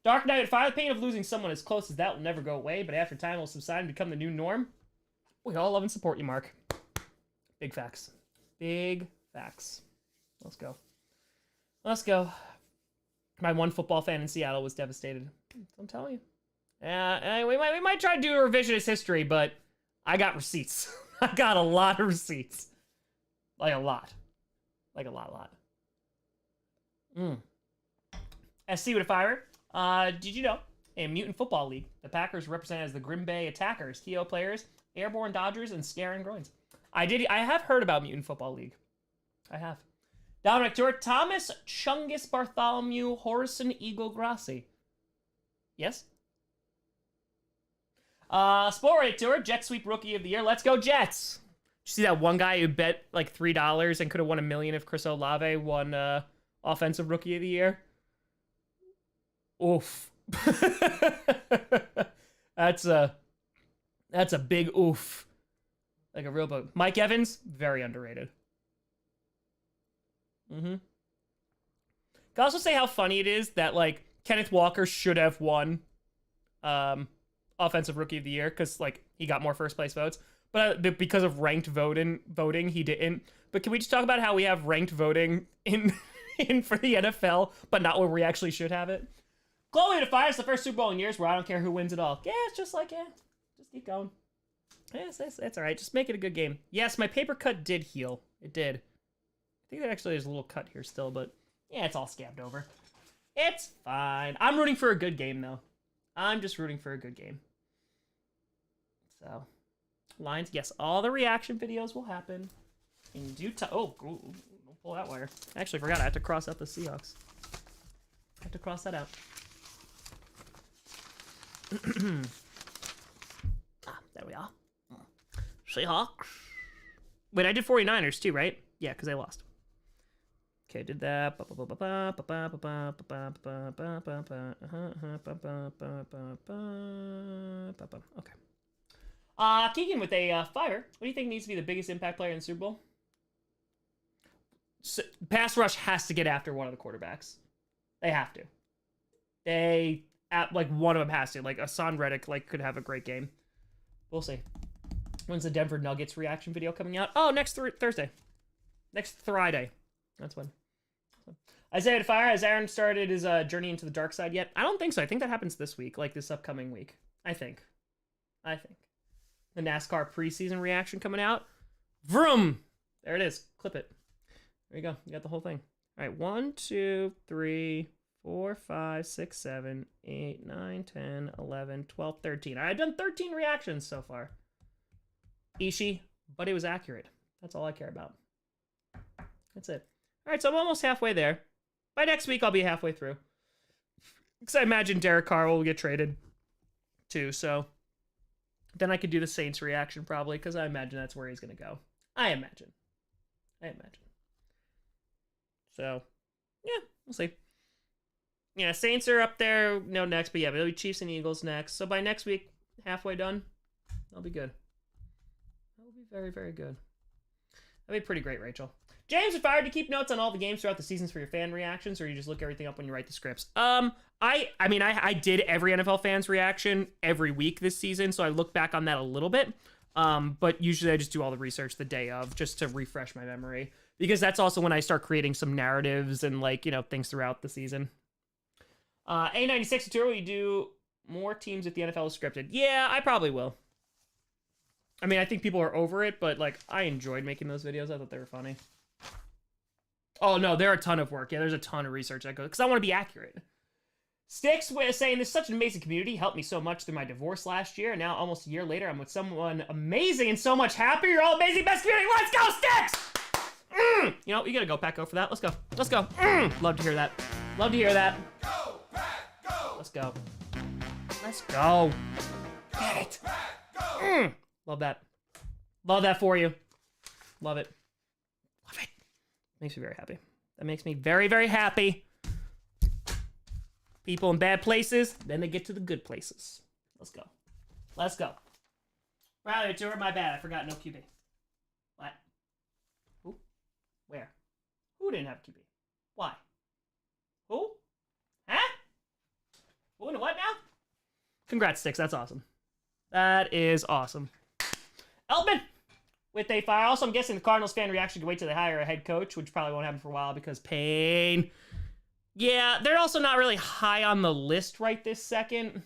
Dark Knight, the pain of losing someone as close as that will never go away, but after time will subside and become the new norm. We all love and support you, Mark. Big facts. Let's go. My one football fan in Seattle was devastated. I'm telling you. We might try to do a revisionist history, but I got receipts. I got a lot of receipts. Like a lot. SC with a fire. Did you know, in Mutant Football League, the Packers represented as the Green Bay Attackers, TO players, Airborne Dodgers, and Scaring Groins. I have heard about Mutant Football League. I have. Dominic Tour, Thomas Chungus Bartholomew Horison Eagle Grossi. Yes? Sport Rate Tour, Jet Sweep Rookie of the Year. Let's go, Jets! Did you see that one guy who bet like $3 and could have won $1 million if Chris Olave won Offensive Rookie of the Year? Oof. That's a big oof. Like a real bug. Mike Evans, very underrated. Can also say how funny it is that like Kenneth Walker should have won Offensive Rookie of the Year because like he got more first place votes, but because of ranked voting he didn't. But can we just talk about how we have ranked voting in for the NFL, but not where we actually should have it? Chloe to fire is the first Super Bowl in years where I don't care who wins it all. Yeah, it's just like, just keep going. Yes, that's all right. Just make it a good game. Yes, my paper cut did heal. It did. I think that actually there's a little cut here still, but yeah, it's all scabbed over. It's fine. I'm rooting for a good game, though. I'm just rooting for a good game. So, lines. Yes, all the reaction videos will happen in due time. Oh, don't pull that wire. I actually forgot. I have to cross out the Seahawks. I have to cross that out. There we are. Seahawks. Wait, I did 49ers too, right? Yeah, because I lost. Okay, I did that. Okay. Keegan with a fire. What do you think needs to be the biggest impact player in the Super Bowl? Pass rush has to get after one of the quarterbacks. They have to. One of them has to. Like, Hassan Reddick, could have a great game. We'll see. When's the Denver Nuggets reaction video coming out? Oh, next Thursday. Next Friday. That's when. Isaiah to fire. Has Aaron started his journey into the dark side yet? I don't think so. I think that happens this week, this upcoming week. I think. The NASCAR preseason reaction coming out. Vroom! There it is. Clip it. There you go. You got the whole thing. All right. 1, 2, 3, 4, 5, 6, 7, 8, 9, 10, 11, 12, 13. I've done 13 reactions so far. Ishii, but it was accurate. That's all I care about. That's it. All right, so I'm almost halfway there. By next week, I'll be halfway through. Because I imagine Derek Carr will get traded too, so then I could do the Saints reaction probably, because I imagine that's where he's going to go. I imagine. So, yeah, we'll see. Yeah, Saints are up there, no, next, but yeah, it'll be Chiefs and Eagles next. So by next week, halfway done, that'll be good. That'll be very, very good. That'd be pretty great, Rachel. James, if I were to keep notes on all the games throughout the seasons for your fan reactions, or you just look everything up when you write the scripts? I did every NFL fans reaction every week this season, so I look back on that a little bit. But usually I just do all the research the day of just to refresh my memory, because that's also when I start creating some narratives and things throughout the season. A96 tour, will you do more teams if the NFL is scripted? Yeah, I probably will. I mean, I think people are over it, but I enjoyed making those videos. I thought they were funny. Oh no, they're a ton of work. Yeah, there's a ton of research that goes, because I want to be accurate. Sticks with saying, "This is such an amazing community. Helped me so much through my divorce last year. And now, almost a year later, I'm with someone amazing and so much happier. You're all amazing, best community. Let's go, Sticks!" You know, you gotta go, Pack, go for that. Let's go. Let's go. Love to hear that. Love to hear that. Go, Pack, go! Let's go. Let's go. Get it. Pack, go! Love that. Love that for you. Love it. Love it. Makes me very happy. That makes me very, very happy. People in bad places, then they get to the good places. Let's go. Let's go. Rally tour, my bad. I forgot no QB. What? Who? Where? Who didn't have QB? Why? Who? Huh? Who and what now? Congrats, Sticks. That's awesome. That is awesome. Eltman with a fire. Also, I'm guessing the Cardinals fan reaction can wait till they hire a head coach, which probably won't happen for a while because pain. Yeah, they're also not really high on the list right this second.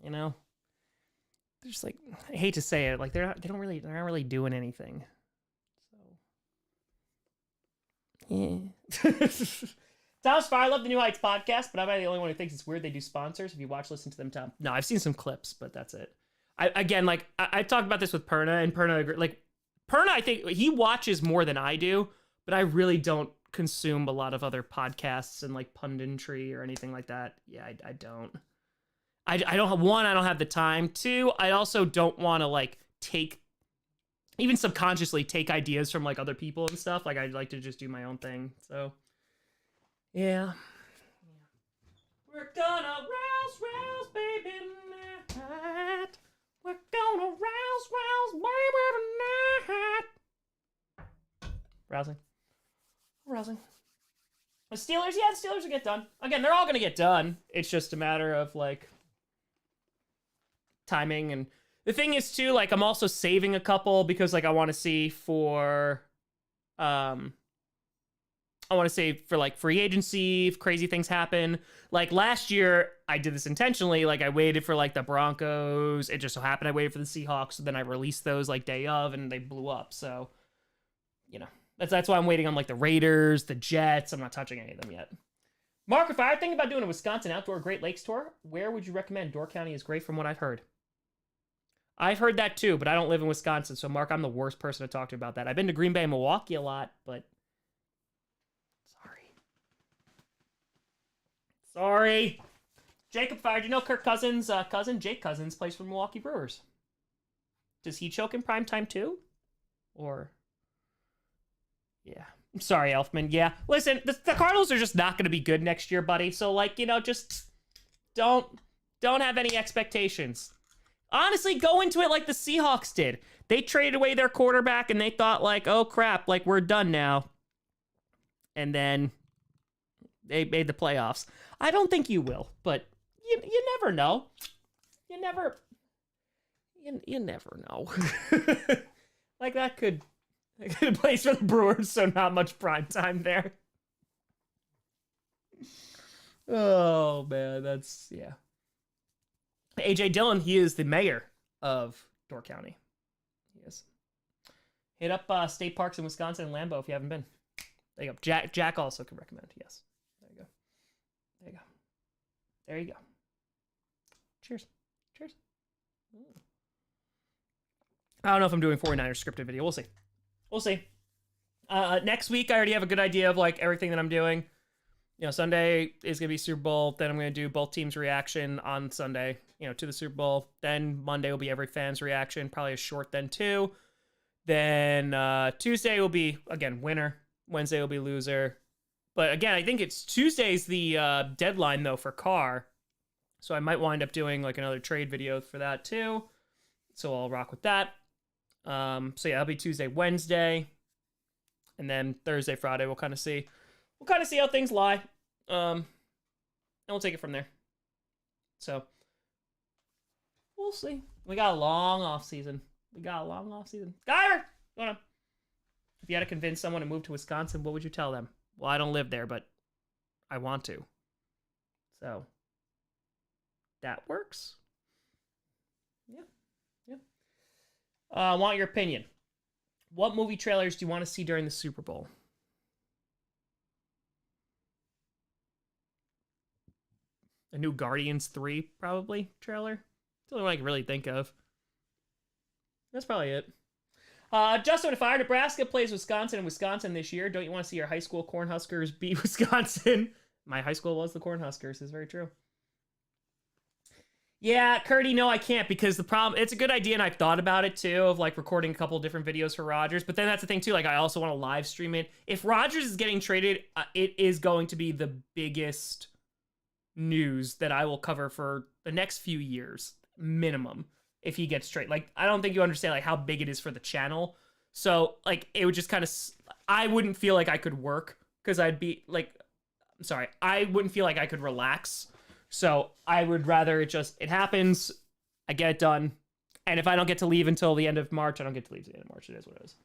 You know, they're just I hate to say it, they're not really doing anything. So, yeah. Thomas Fire, I love the New Heights podcast, but I'm not the only one who thinks it's weird they do sponsors. If you watch, listen to them, Tom. No, I've seen some clips, but that's it. I talked about this with Perna, and Perna agreed. Perna, I think he watches more than I do, but I really don't consume a lot of other podcasts and punditry or anything like that. Yeah, I don't. I don't have, one, I don't have the time. Two, I also don't want to take, even subconsciously take ideas from other people and stuff. I'd like to just do my own thing. So yeah. We're gonna rouse, baby, tonight. We're gonna rouse, baby, tonight. Rousing. The Steelers, yeah, the Steelers will get done. Again, they're all gonna get done. It's just a matter of timing. And the thing is too, I'm also saving a couple because I want to see for free agency if crazy things happen. Last year I did this intentionally. I waited for the Broncos. It just so happened I waited for the Seahawks, so then I released those day of and they blew up. So, you know, that's why I'm waiting on the Raiders, the Jets. I'm not touching any of them yet. Mark, if I were thinking about doing a Wisconsin outdoor Great Lakes tour, where would you recommend? Door County is great from what I've heard. I've heard that too, but I don't live in Wisconsin, so Mark, I'm the worst person to talk to about that. I've been to Green Bay and Milwaukee a lot, but sorry. Jacob fired. You know Kirk Cousins' cousin, Jake Cousins, plays for Milwaukee Brewers. Does he choke in primetime too? Or... yeah. I'm sorry, Elfman. Yeah. Listen, the Cardinals are just not going to be good next year, buddy. So, just don't have any expectations. Honestly, go into it like the Seahawks did. They traded away their quarterback and they thought oh crap, we're done now. And then they made the playoffs. I don't think you will, but you never know. You never know. That could place for the Brewers, so not much prime time there. Oh man, that's yeah. AJ Dillon, he is the mayor of Door County. He is. Hit up state parks in Wisconsin and Lambeau if you haven't been. There you go. Jack also can recommend. Yes. There you go. Cheers. I don't know if I'm doing 49ers scripted video. We'll see. Next week, I already have a good idea of everything that I'm doing. You know, Sunday is going to be Super Bowl. Then I'm going to do both teams' reaction on Sunday, to the Super Bowl. Then Monday will be every fan's reaction, probably a short then too. Then Tuesday will be, again, winner. Wednesday will be loser. But again, I think it's Tuesday's the deadline though for Carr. So I might wind up doing like another trade video for that too. So I'll rock with that. So yeah, it'll be Tuesday, Wednesday, and then Thursday, Friday. We'll kind of see. We'll kind of see how things lie. And we'll take it from there. So we'll see. We got a long off season. Skyler, going on. If you had to convince someone to move to Wisconsin, what would you tell them? Well, I don't live there, but I want to. So that works. Yeah. I want your opinion. What movie trailers do you want to see during the Super Bowl? A new Guardians 3, probably, trailer. That's the only one I can really think of. That's probably it. Justin, if Nebraska plays Wisconsin and Wisconsin this year, don't you want to see your high school Cornhuskers beat Wisconsin? My high school was the Cornhuskers. It's very true. Yeah, Curdy, no, I can't, because the problem, it's a good idea, and I've thought about it too, of like recording a couple different videos for Rodgers, but then that's the thing too, like I also want to live stream it. If Rodgers is getting traded, it is going to be the biggest news that I will cover for the next few years, minimum, if he gets traded. Like, I don't think you understand like how big it is for the channel. So like, it would just kind of, I wouldn't feel like I could work, because I'd be like, I'm sorry, I wouldn't feel like I could relax. So I would rather it happens, I get it done, and if I don't get to leave until the end of March, I don't get to leave at the end of March. It is what it is.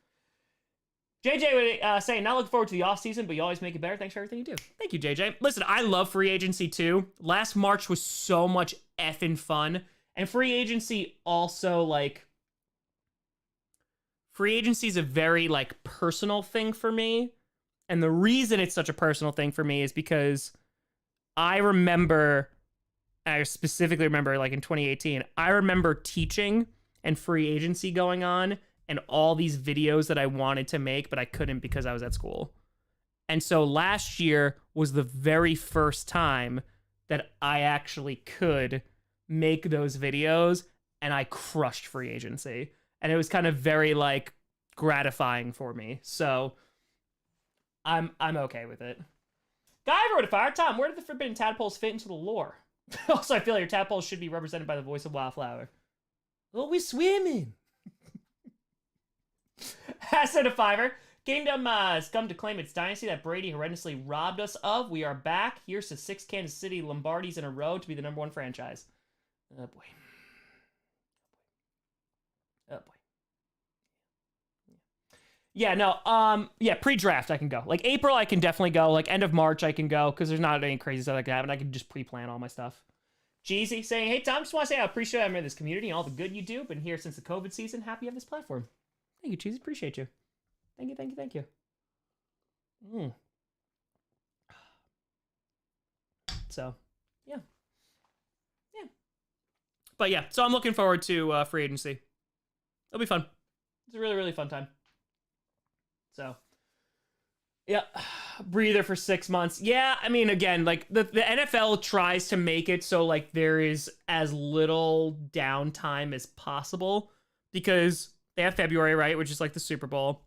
JJ would say, not looking forward to the offseason, but you always make it better. Thanks for everything you do. Thank you, JJ. Listen, I love free agency too. Last March was so much effing fun. And free agency also, like, free agency is a very, like, personal thing for me. And the reason it's such a personal thing for me is because I specifically remember, like, in 2018, I remember teaching and free agency going on and all these videos that I wanted to make, but I couldn't because I was at school. And so last year was the very first time that I actually could make those videos, and I crushed free agency. And it was kind of very, like, gratifying for me. So I'm okay with it. Guy wrote a fire. Tom, where did the forbidden tadpoles fit into the lore? Also, I feel like your tadpoles should be represented by the voice of Wildflower. Oh, we're swimming. Acid a fiver. Kingdom has come to claim its dynasty that Brady horrendously robbed us of. We are back. Here's to 6 Kansas City Lombardis in a row to be the #1 franchise. Oh, boy. Oh, boy. Yeah, no, yeah, pre-draft I can go. Like, April I can definitely go. Like, end of March I can go, because there's not any crazy stuff that can happen. I can just pre-plan all my stuff. Jeezy saying, hey, Tom, just want to say I appreciate I'm in this community and all the good you do. Been here since the COVID season. Happy you have this platform. Thank you, Cheesy. Appreciate you. Thank you. So, yeah. But yeah, so I'm looking forward to free agency. It'll be fun. It's a really, really fun time. So, yeah, breather for 6 months. Yeah, I mean, again, like, the NFL tries to make it so, like, there is as little downtime as possible, because they have February, right, which is, like, the Super Bowl.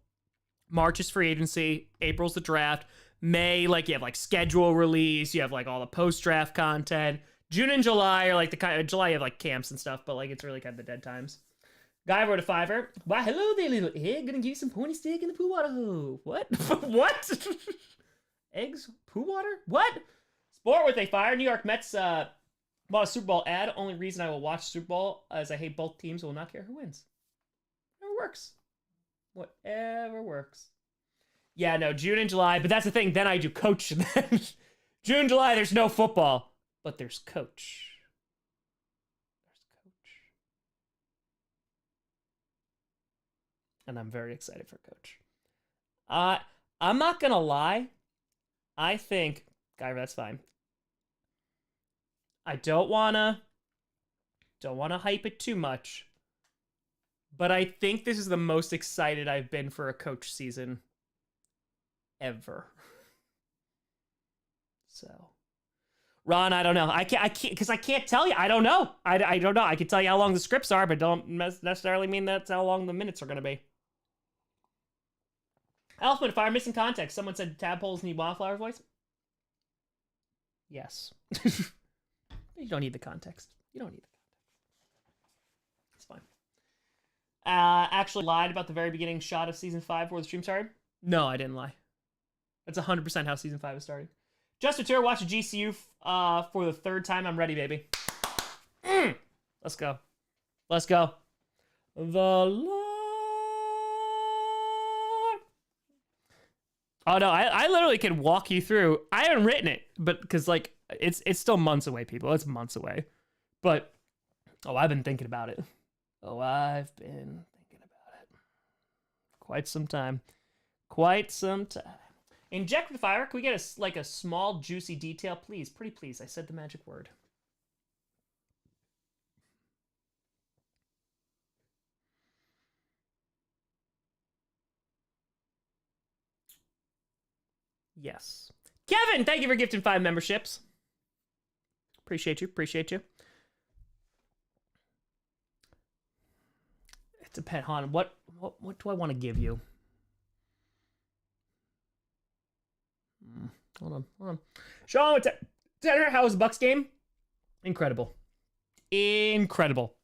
March is free agency. April's the draft. May, like, you have, like, schedule release. You have, like, all the post-draft content. June and July are, like, the kind of, July you have, like, camps and stuff, but, like, it's really kind of the dead times. Guy wrote a fiver. Why, hello there, little egg. Gonna give you some pony stick in the poo water hole. What? What? Eggs? Poo water? What? Sport with a fire. New York Mets bought a Super Bowl ad. Only reason I will watch Super Bowl is I hate both teams. Will not care who wins. Whatever works. Whatever works. Yeah, no, June and July. But that's the thing. Then I do coach. Then June, July, there's no football. But there's coach. And I'm very excited for coach. I'm not gonna lie. I think, Guy, that's fine. I don't wanna hype it too much. But I think this is the most excited I've been for a coach season ever. So, Ron, I don't know. I can't, because I can't tell you. I don't know. I don't know. I can tell you how long the scripts are, but don't necessarily mean that's how long the minutes are gonna be. Elfman, if I'm missing context, someone said tadpoles need Wildflower's voice. Yes. You don't need the context. You don't need the context. It's fine. Actually lied about the very beginning shot of season 5 before the stream started? No, I didn't lie. That's 100% how season 5 is starting. Just Tour, watch a GCU for the 3rd time. I'm ready, baby. Let's go. Let's go. The Lord. Oh no, I literally can walk you through. I haven't written it, but because like it's still months away, people. It's months away. But I've been thinking about it. I've been thinking about it. Quite some time. Quite some time. Inject with fire. Can we get a small juicy detail, please? Pretty please. I said the magic word. Yes. Kevin, thank you for gifting 5 memberships. Appreciate you. Appreciate you. It's a pet haunt. What do I want to give you? Hold on. Sean, Tanner, how was the Bucks game? Incredible. Incredible.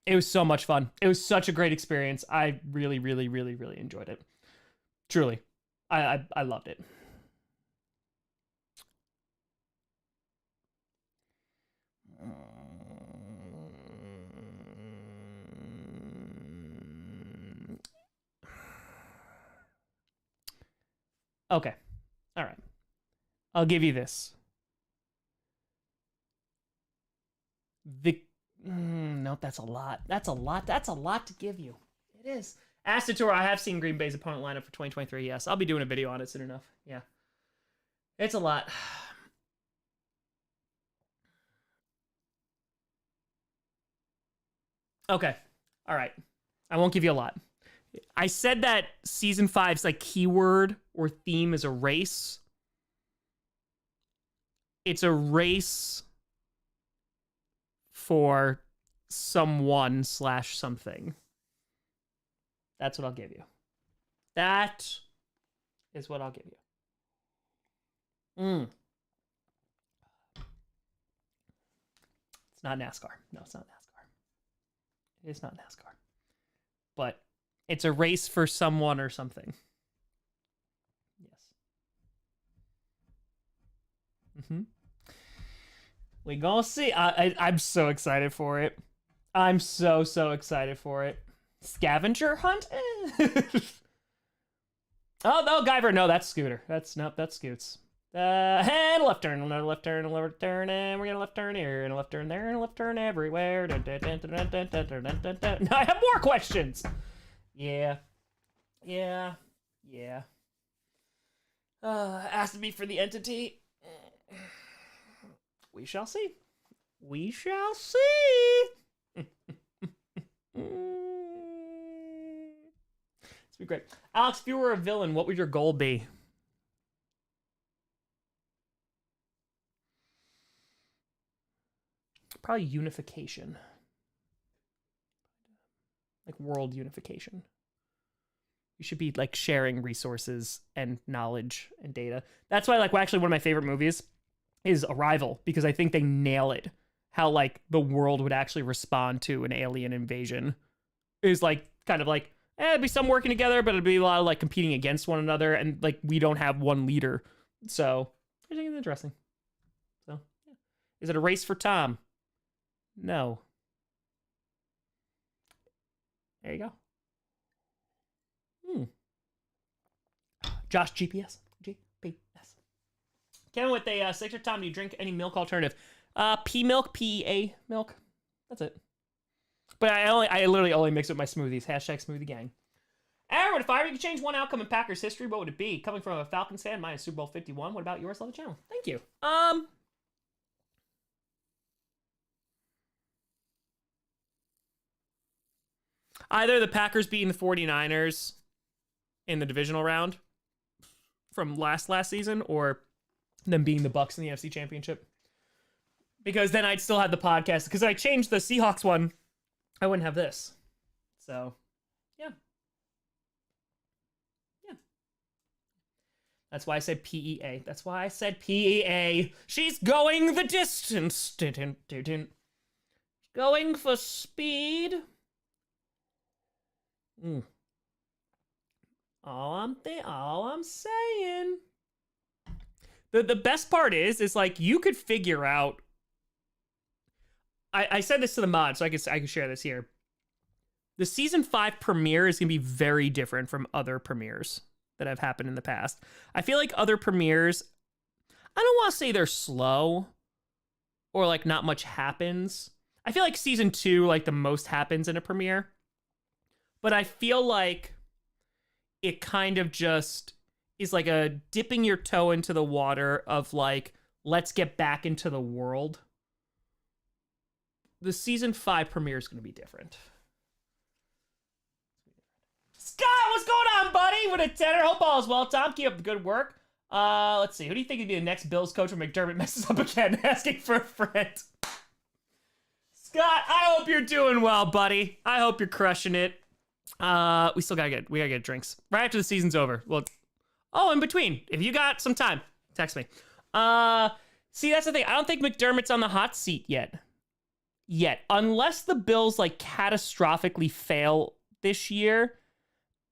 It was so much fun. It was such a great experience. I really, really, really, really enjoyed it. Truly. I loved it. Okay. All right. I'll give you this. Nope, that's a lot. That's a lot. That's a lot to give you. It is. Astator, I have seen Green Bay's opponent lineup for 2023. Yes, I'll be doing a video on it soon enough. Yeah. It's a lot. Okay. All right. I won't give you a lot. I said that season 5's like keyword or theme is a race. It's a race for someone/something. That's what I'll give you. That is what I'll give you. It's not NASCAR. No, it's not NASCAR. It is not NASCAR. But it's a race for someone or something. Yes. We gonna see. I'm so excited for it. I'm so excited for it. Scavenger hunt? Oh no, Guyver. No, that's Scooter. That's Scoots. And left turn, another left turn, and we're gonna left turn here, and a left turn there, and a left turn everywhere. Now I have more questions. Yeah. Asked me for the entity. We shall see. We shall see. It's be great. Alex, if you were a villain, what would your goal be? Probably unification. Like world unification. You should be like sharing resources and knowledge and data. That's why, like, actually one of my favorite movies is Arrival, because I think they nail it. How like the world would actually respond to an alien invasion. Is like kind of like, it'd be some working together, but it'd be a lot of like competing against one another, and like we don't have one leader. So I think it's interesting. So yeah. Is it a race for Tom? No. There you go. Josh GPS. GPS. Kevin with a Sixer. Tom, do you drink any milk alternative? Pea milk, PEA milk. That's it. But I literally only mix it with my smoothies. Hashtag smoothie gang. Aaron, if you could change one outcome in Packers history, what would it be? Coming from a Falcons fan, mine is Super Bowl 51. What about yours? Love the channel. Thank you. Either the Packers beating the 49ers in the divisional round from last season, or them beating the Bucks in the NFC Championship. Because then I'd still have the podcast. Because I changed the Seahawks one, I wouldn't have this. So, yeah. That's why I said PEA. That's why I said PEA. She's going the distance. Going for speed. All I'm saying. The best part is like you could figure out. I said this to the mod, so I can share this here. The season 5 premiere is gonna be very different from other premieres that have happened in the past. I feel like other premieres, I don't want to say they're slow or like not much happens. I feel like season 2, like the most happens in a premiere. But I feel like it kind of just is like a dipping your toe into the water of like, let's get back into the world. The season 5 premiere is going to be different. Scott, what's going on, buddy? With a tenor. Hope all is well, Tom. Keep up the good work. Let's see. Who do you think would be the next Bills coach when McDermott messes up again? Asking for a friend. Scott, I hope you're doing well, buddy. I hope you're crushing it. We gotta get drinks right after the season's over. Well, in between, if you got some time, text me. See, that's the thing. I don't think McDermott's on the hot seat yet, unless the Bills like catastrophically fail this year.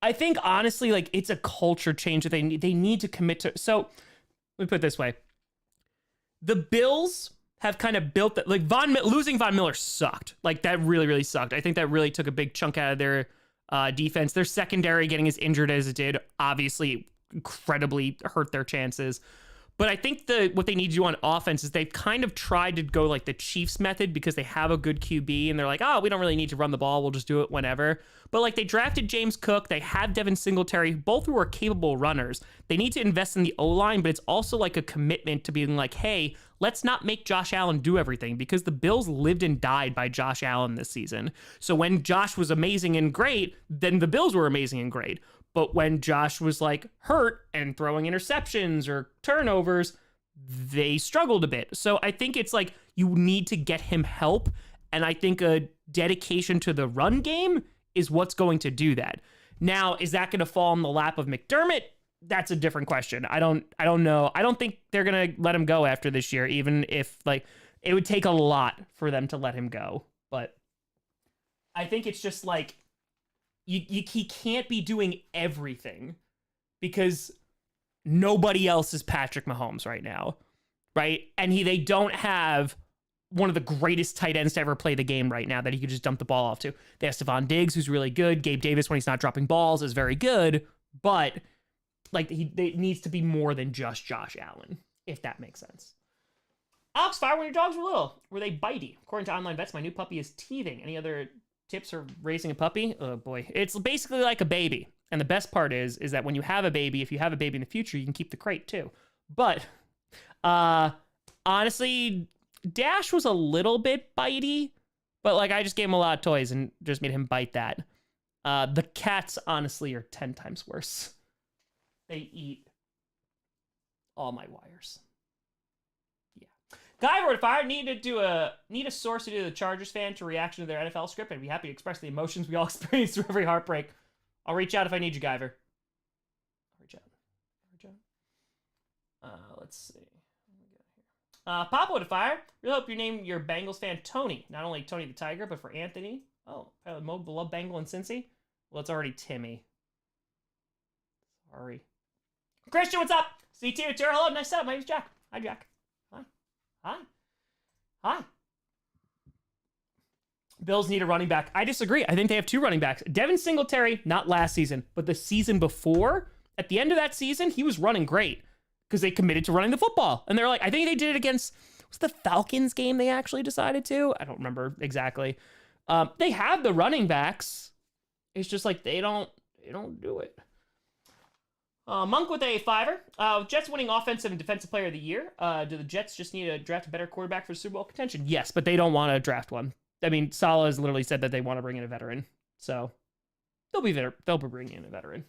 I think honestly, like it's a culture change that they need to commit to. So let me put it this way: the Bills have kind of built that. Like losing Von Miller sucked. Like that really, really sucked. I think that really took a big chunk out of their defense. Their secondary getting as injured as it did, obviously, incredibly hurt their chances. But I think what they need to do on offense is they've kind of tried to go like the Chiefs method because they have a good QB and they're like, oh, we don't really need to run the ball. We'll just do it whenever. But like they drafted James Cook. They have Devin Singletary, both who are capable runners. They need to invest in the O-line, but it's also like a commitment to being like, hey, let's not make Josh Allen do everything because the Bills lived and died by Josh Allen this season. So when Josh was amazing and great, then the Bills were amazing and great. But when Josh was like hurt and throwing interceptions or turnovers, they struggled a bit. So I think it's like you need to get him help. And I think a dedication to the run game is what's going to do that. Now, is that going to fall in the lap of McDermott? That's a different question. I don't know. I don't think they're going to let him go after this year, even if like it would take a lot for them to let him go. But I think it's just like, he can't be doing everything because nobody else is Patrick Mahomes right now, right? And they don't have one of the greatest tight ends to ever play the game right now that he could just dump the ball off to. They have Stephon Diggs, who's really good. Gabe Davis, when he's not dropping balls, is very good. But like it needs to be more than just Josh Allen, if that makes sense. Alex, fire when your dogs were little. Were they bitey? According to online vets, my new puppy is teething. Any other tips for raising a puppy? Oh boy, it's basically like a baby. And the best part is that when you have a baby, if you have a baby in the future, you can keep the crate too. But honestly, Dash was a little bit bitey, but like I just gave him a lot of toys and just made him bite that. The cats honestly are 10 times worse. They eat all my wires. Guy wrote, if I need a source to do the Chargers fan to reaction to their NFL script, I'd be happy to express the emotions we all experience through every heartbreak. I'll reach out if I need you, Guyver. I'll reach out. Let's see. What we got here? Papa to fire. Really hope you name your Bengals fan Tony. Not only Tony the Tiger, but for Anthony. Oh, Mo beloved Bengal and Cincy. Well, it's already Timmy. Sorry. Christian, what's up? CT Return. Hello, nice setup. My name's Jack. Hi, Jack. Hi. Bills need a running back. I disagree. I think they have 2 running backs. Devin Singletary, not last season, but the season before, at the end of that season, he was running great because they committed to running the football. And they're like, I think they did it against, was the Falcons game they actually decided to? I don't remember exactly. They have the running backs. It's just like they don't do it. Monk with a 5er. Jets winning offensive and defensive player of the year. Do the Jets just need to draft a better quarterback for Super Bowl contention? Yes, but they don't want to draft one. I mean, Saleh has literally said that they want to bring in a veteran. So they'll be bringing in a veteran.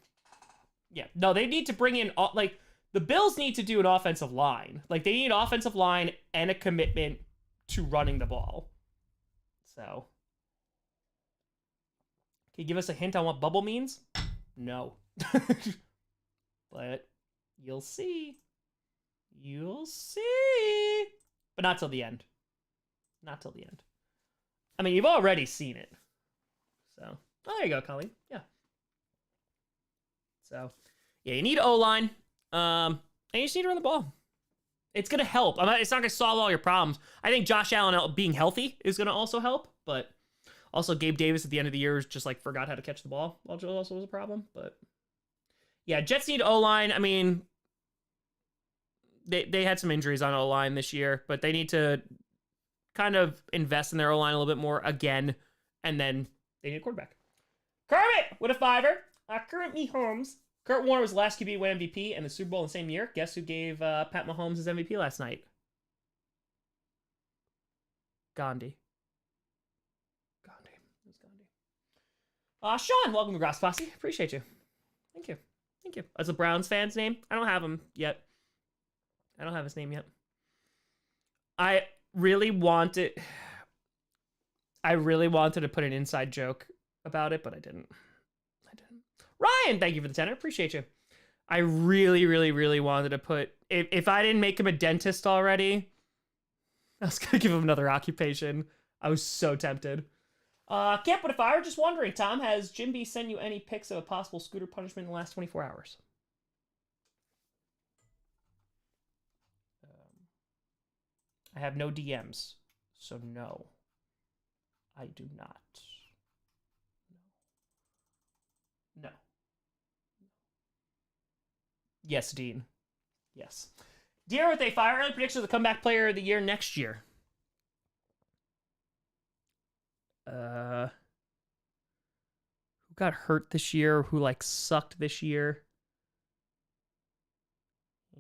Yeah. No, they need to bring in, like, the Bills need to do an offensive line. Like, they need an offensive line and a commitment to running the ball. So. Can you give us a hint on what bubble means? No. But You'll see. You'll see. But not till the end. Not till the end. I mean, you've already seen it. So, oh, there you go, Colleen. Yeah. So, yeah, you need O-line. And you just need to run the ball. It's going to help. It's not going to solve all your problems. I think Josh Allen being healthy is going to also help. But also, Gabe Davis at the end of the year just like forgot how to catch the ball, which also was a problem. But yeah, Jets need O-line. I mean, they had some injuries on O-line this year, but they need to kind of invest in their O-line a little bit more again. And then they need a quarterback. Kermit with a $5. Kermit Holmes. Kurt Warner was the last QB to win MVP and the Super Bowl in the same year. Guess who gave Pat Mahomes his MVP last night? Gandhi. It was Gandhi. Sean, welcome to Grossi Posse. Appreciate you. Thank you. As a Browns fan's name, I don't have him yet. I don't have his name yet. I really wanted to put an inside joke about it, but I didn't. Ryan, thank you for the 10. Appreciate you. I really, really, really wanted to put... If I didn't make him a dentist already, I was going to give him another occupation. I was so tempted. Camp, but if I were just wondering, Tom, has Jim B sent you any pics of a possible scooter punishment in the last 24 hours? I have no DMs, so no. I do not. No. Yes, Dean. Yes. Dear with a fire early prediction of the comeback player of the year next year. Who got hurt this year? Who like sucked this year?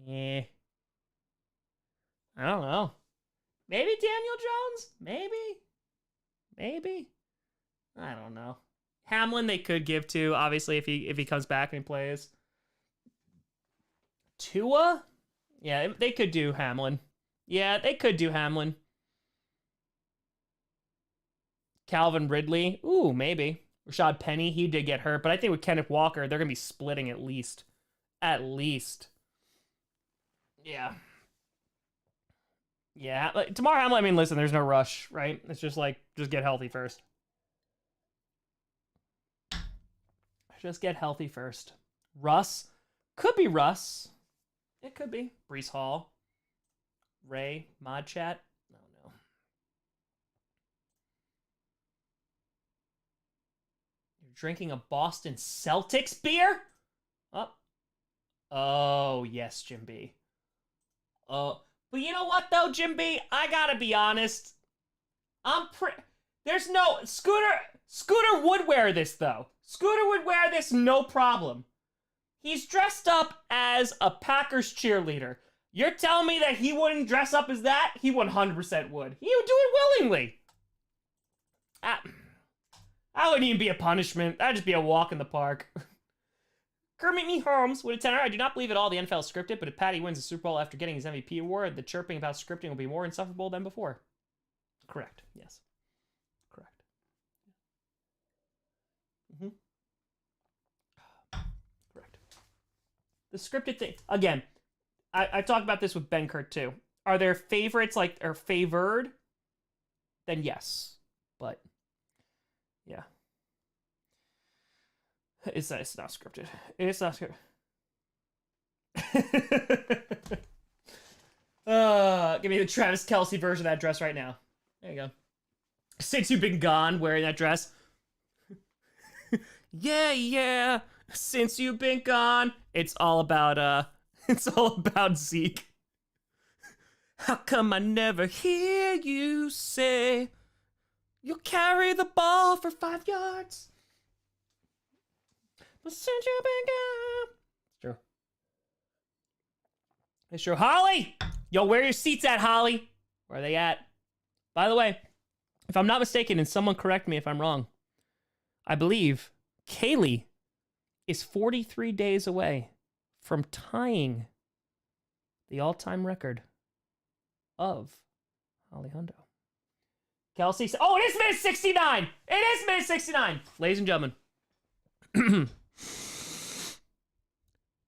I don't know. Maybe Daniel Jones? Maybe. I don't know. Hamlin they could give to, obviously, if he comes back and plays. Tua? Yeah, they could do Hamlin. Calvin Ridley? Ooh, maybe. Rashad Penny, he did get hurt, but I think with Kenneth Walker, they're going to be splitting at least. Yeah. Yeah, like, tomorrow Hamlin, I mean, listen, there's no rush, right? It's just like, just get healthy first. Russ? Could be Russ. It could be. Brees Hall. Ray. Mod Chat. No. You're drinking a Boston Celtics beer? Oh, yes, Jim B. But you know what, though, Jim B? I gotta be honest. There's no... Scooter would wear this, though. Scooter would wear this no problem. He's dressed up as a Packers cheerleader. You're telling me that he wouldn't dress up as that? He 100% would. He would do it willingly. That wouldn't even be a punishment. That'd just be a walk in the park. Kermit Me Holmes with a 10. I do not believe at all the NFL is scripted, but if Patty wins the Super Bowl after getting his MVP award, the chirping about scripting will be more insufferable than before. Correct. Yes. Correct. Correct. The scripted thing, again, I talked about this with Ben Kurt too. Are there favorites or favored? Then yes. But yeah. It's not scripted. It's not scripted. Give me the Travis Kelce version of that dress right now. There you go. Since you've been gone wearing that dress. Yeah. Since you've been gone. It's all about Zeke. How come I never hear you say you'll carry the ball for 5 yards? But since you've been gone. It's true. It's true. Holly! Yo, where are your seats at, Holly? Where are they at? By the way, if I'm not mistaken, and someone correct me if I'm wrong, I believe Kaylee is 43 days away from tying the all-time record of Holly Hundo. Kelsey, oh, it is minute 69! It is minute 69! Ladies and gentlemen.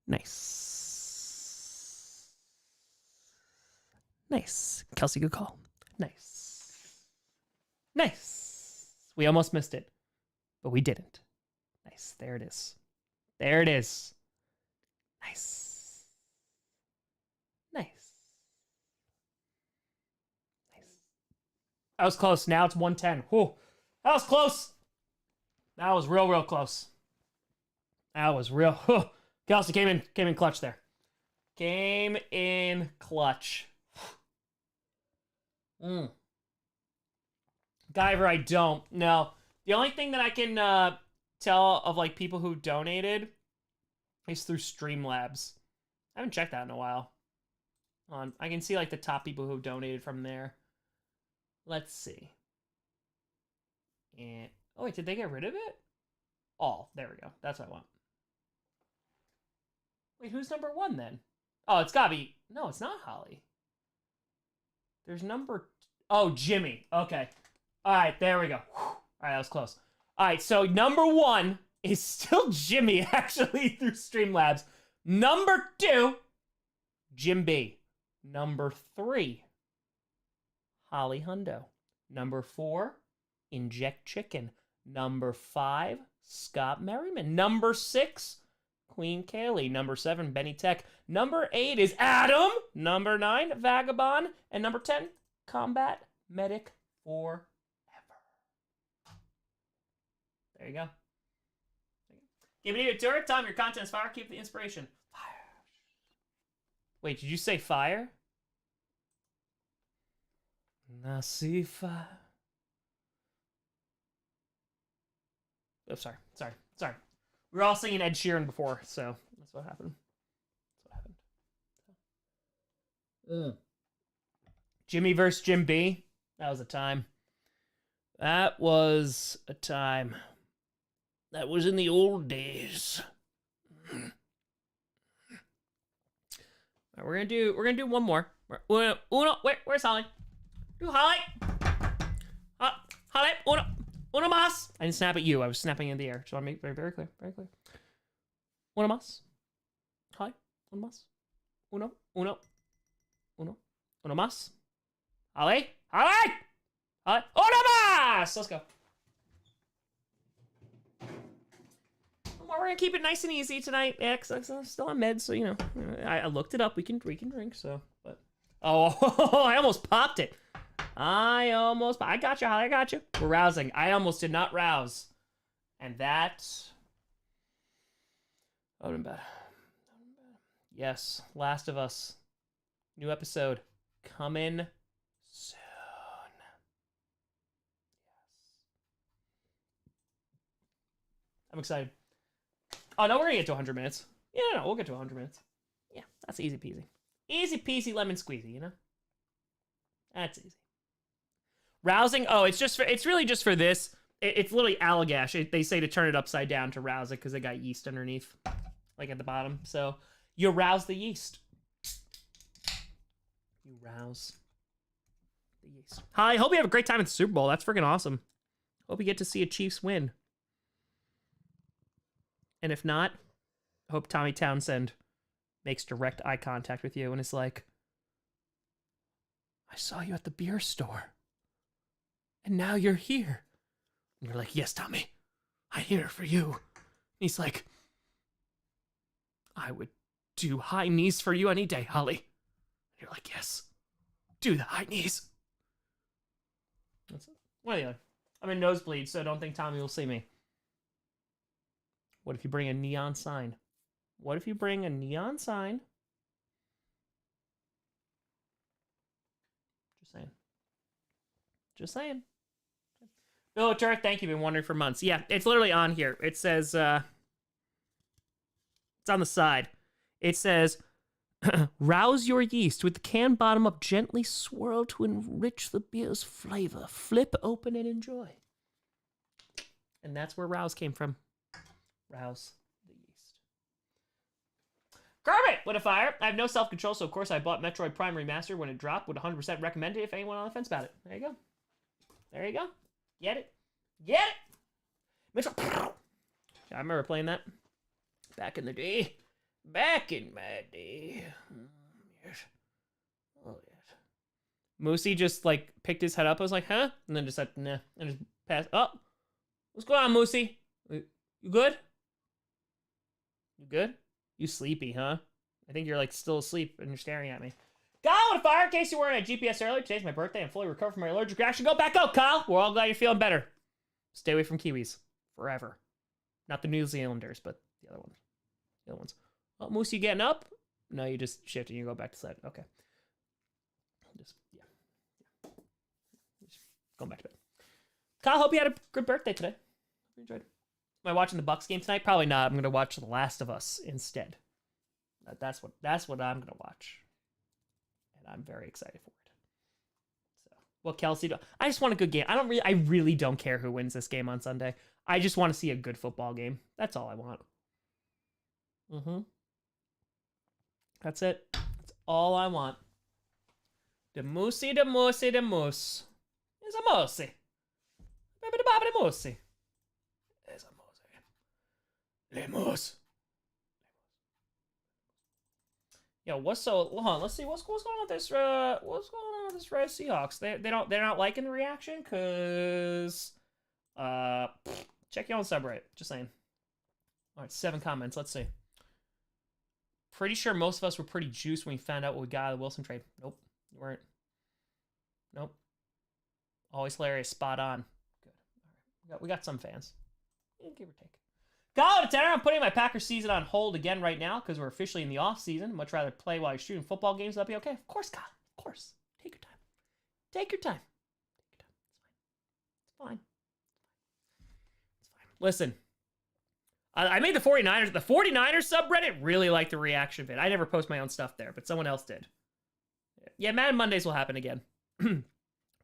Nice. Nice. Kelsey, good call. Nice. Nice. We almost missed it, but we didn't. Nice. There it is. There it is. Nice. Nice. Nice. That was close. Now it's 110. Whew. That was close. That was real close. That was real. Whew. Kelsey came in clutch there. Came in clutch. Guyver, I don't. No. The only thing that I can tell of like people who donated is through Streamlabs. I haven't checked that in a while. I can see like the top people who donated from there. Let's see. And oh wait, did they get rid of it? All. There we go. That's what I want. Wait, who's number 1 then? Oh, it's gotta be. No, it's not Holly. There's number. Oh, Jimmy. Okay. All right, there we go. Whew. All right, that was close. All right, so number 1 is still Jimmy, actually, through Streamlabs. Number 2, Jim B. Number 3, Holly Hundo. Number 4, Inject Chicken. Number 5, Scott Merriman. Number 6, Queen Kaylee. Number 7, Benny Tech. Number 8 is Adam. Number 9, Vagabond. And number 10, Combat Medic Forever. There you go. Give it a turret. Tom, your content is fire. Keep the inspiration. Fire. Wait, did you say fire? I see fire. Oh, sorry. We were all singing Ed Sheeran before, so that's what happened. Jimmy versus Jim B. That was a time. That was a time. That was in the old days. All right, we're gonna do one more. Uno, where's Holly? Do Holly. Holly, uno mas. I didn't snap at you. I was snapping in the air. So I make very clear, Uno mas. Holly, uno mas. Uno mas. Holly, uno mas. Let's go. We're gonna keep it nice and easy tonight. Yeah, cause I'm still on meds, so you know. I looked it up. We can drink. So, but I almost popped it. I got you, Holly. I got you. We're rousing. I almost did not rouse, and that would have been bad. Yes, Last of Us, new episode coming soon. Yes, I'm excited. Oh, no, we're going to get to 100 minutes. Yeah, no, we'll get to 100 minutes. Yeah, that's easy peasy. Easy peasy lemon squeezy, you know? That's easy. Rousing, oh, it's really just for this. It's literally Allagash. They say to turn it upside down to rouse it because it got yeast underneath, like at the bottom. So you rouse the yeast. You rouse the yeast. Hi, hope you have a great time at the Super Bowl. That's freaking awesome. Hope you get to see a Chiefs win. And if not, I hope Tommy Townsend makes direct eye contact with you and is like, I saw you at the beer store. And now you're here. And you're like, yes, Tommy, I'm here for you. And he's like, I would do high knees for you any day, Holly. And you're like, yes, do the high knees. That's it. One or the other. I'm in nosebleed, so I don't think Tommy will see me. What if you bring a neon sign? What if you bring a neon sign? Just saying. Bill Turk, thank you. Been wondering for months. Yeah, it's literally on here. It says, it's on the side. It says, rouse your yeast with the can bottom up, gently swirl to enrich the beer's flavor. Flip open and enjoy. And that's where rouse came from. Rouse the yeast. Kermit with a fire. I have no self-control, so of course I bought Metroid Prime Remastered when it dropped. Would 100% recommend it if anyone on the fence about it. There you go. There you go. Get it. Get it. Metroid. I remember playing that back in the day. Back in my day. Yes. Oh, yes. Moosey just like picked his head up. I was like, huh? And then just said, nah. And just passed. Oh, what's going on, Moosey? You good? You good? You sleepy, huh? I think you're like still asleep and you're staring at me. Kyle with a fire in case you weren't at GPS earlier. Today's my birthday. I'm fully recovered from my allergic reaction. Go back out, Kyle. We're all glad you're feeling better. Stay away from Kiwis. Forever. Not the New Zealanders, but the other ones. The other ones. Oh, Moose, you getting up? No, you just shift and you go back to sleep. Okay. Just going back to bed. Kyle, hope you had a good birthday today. Hope you enjoyed it. Am I watching the Bucks game tonight? Probably not. I'm going to watch The Last of Us instead. That's what I'm going to watch. And I'm very excited for it. So, well, Kelsey, I just want a good game. I really don't care who wins this game on Sunday. I just want to see a good football game. That's all I want. That's it. That's all I want. The moosey, the moosey, the moose. It's a moosey. Baby the bobby the moosey. It's a moosey. Le moose. Yo, hold on, let's see what's going on with this Red Seahawks. They're not liking the reaction cause check your own subreddit. Just saying. Alright, 7 comments, let's see. Pretty sure most of us were pretty juiced when we found out what we got out of the Wilson trade. Nope, you weren't. Nope. Always hilarious, spot on. Good. All right. We got some fans. Yeah, give or take. Call it a 10. I'm putting my Packers season on hold again right now because we're officially in the off season. Much rather play while you're shooting football games. That'll be okay. Of course, Kyle. Of course. Take your time. Take your time. Take your time. It's fine. It's fine. Listen. I made the 49ers. The 49ers subreddit really liked the reaction vid. I never post my own stuff there, but someone else did. Yeah, Madden Mondays will happen again.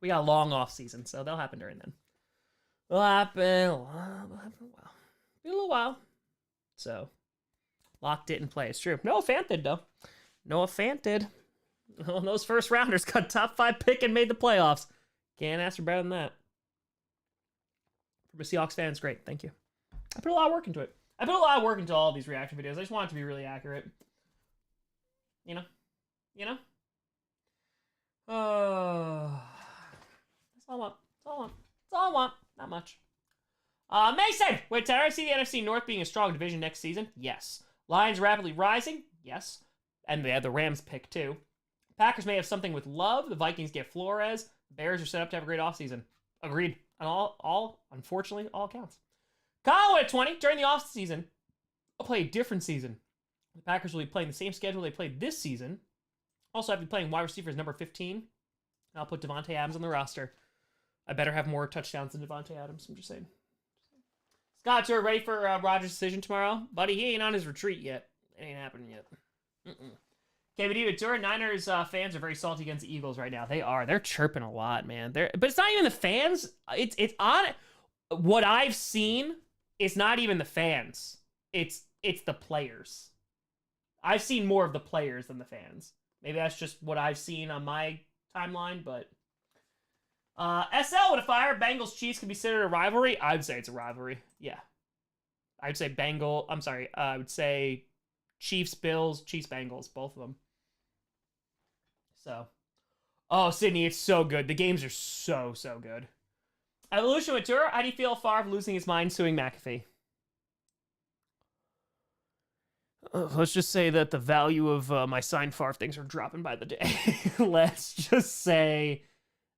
We got a long off season, so they'll happen during then. It'll happen. Well, be a little while. So, locked it in play. It's true. Noah Fant did, though. Noah Fant did. Well, those first rounders got top 5 pick and made the playoffs. Can't ask for better than that. From a Seahawks fan, it's great. Thank you. I put a lot of work into it. I put a lot of work into all of these reaction videos. I just want it to be really accurate. You know? You know? That's all I want. That's all I want. That's all I want. Not much. Mason! Wait, did I see the NFC North being a strong division next season? Yes. Lions rapidly rising? Yes. And they had the Rams pick, too. Packers may have something with Love. The Vikings get Flores. The Bears are set up to have a great offseason. Agreed. On unfortunately, all counts. Kyle at 20. During the offseason, I'll play a different season. The Packers will be playing the same schedule they played this season. Also, I'll be playing wide receivers number 15. I'll put Devontae Adams on the roster. I better have more touchdowns than Devontae Adams. I'm just saying. Scott, you're ready for Rodgers' decision tomorrow? Buddy, he ain't on his retreat yet. It ain't happening yet. KVD with Tour. Niners fans are very salty against the Eagles right now. They are. They're chirping a lot, man. But it's not even the fans. It's on what I've seen. It's not even the fans. It's the players. I've seen more of the players than the fans. Maybe that's just what I've seen on my timeline, but SL with a fire. Bengals Chiefs can be considered a rivalry. I would say it's a rivalry. Yeah. I would say I would say Chiefs Bills, Chiefs Bengals, both of them. So, oh, Sydney, it's so good. The games are so good. Evolution with Tour. How do you feel Favre losing his mind suing McAfee? Let's just say that the value of my signed Favre things are dropping by the day. Let's just say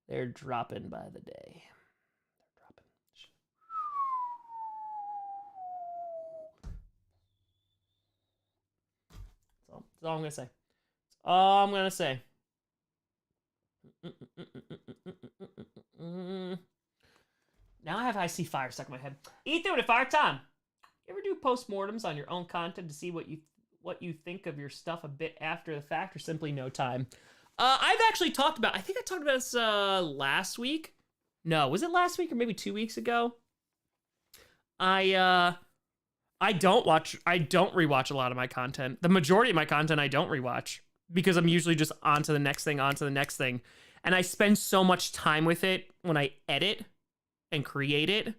they're dropping by the day. They're dropping. That's all I'm going to say. That's all I'm going to say. Now I see fire stuck in my head. Ethan with a fire. Tom, you ever do postmortems on your own content to see what you think of your stuff a bit after the fact, or simply no time? I've actually talked about. I think I talked about this last week. No, was it last week or maybe 2 weeks ago? I don't rewatch a lot of my content. The majority of my content I don't rewatch because I'm usually just on to the next thing, and I spend so much time with it when I edit and create it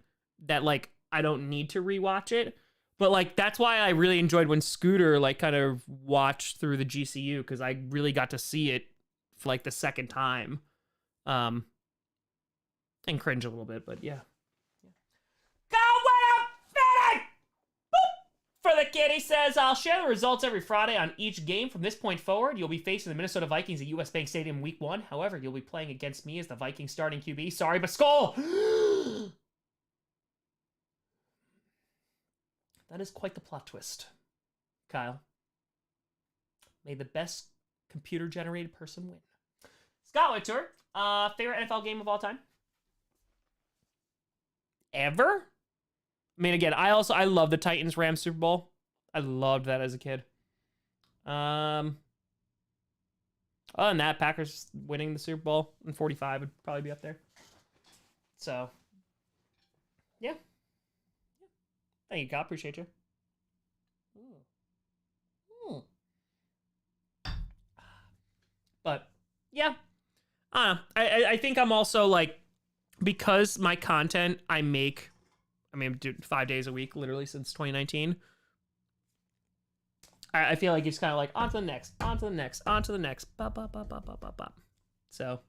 that like I don't need to rewatch it. But like that's why I really enjoyed when Scooter like kind of watched through the GCU, because I really got to see it for like the second time. And cringe a little bit, but yeah. Go win a fitting! For the kid, he says, I'll share the results every Friday on each game. From this point forward, you'll be facing the Minnesota Vikings at US Bank Stadium week 1. However, you'll be playing against me as the Vikings starting QB. Sorry, but Skull! That is quite the plot twist, Kyle. May the best computer-generated person win. Scott Whittour, favorite NFL game of all time? Ever? I mean, again, I love the Titans-Rams Super Bowl. I loved that as a kid. Other than that, Packers winning the Super Bowl in 45 would probably be up there. So, yeah. Thank you, God. Appreciate you. But, yeah. I don't know. I think I'm also, like, because my content I make... I mean, I'm doing 5 days a week, literally, since 2019. I feel like it's kind of like, on to the next, on to the next, on to the next. Bop, bop, bop, bop, bop, bop, bop. So,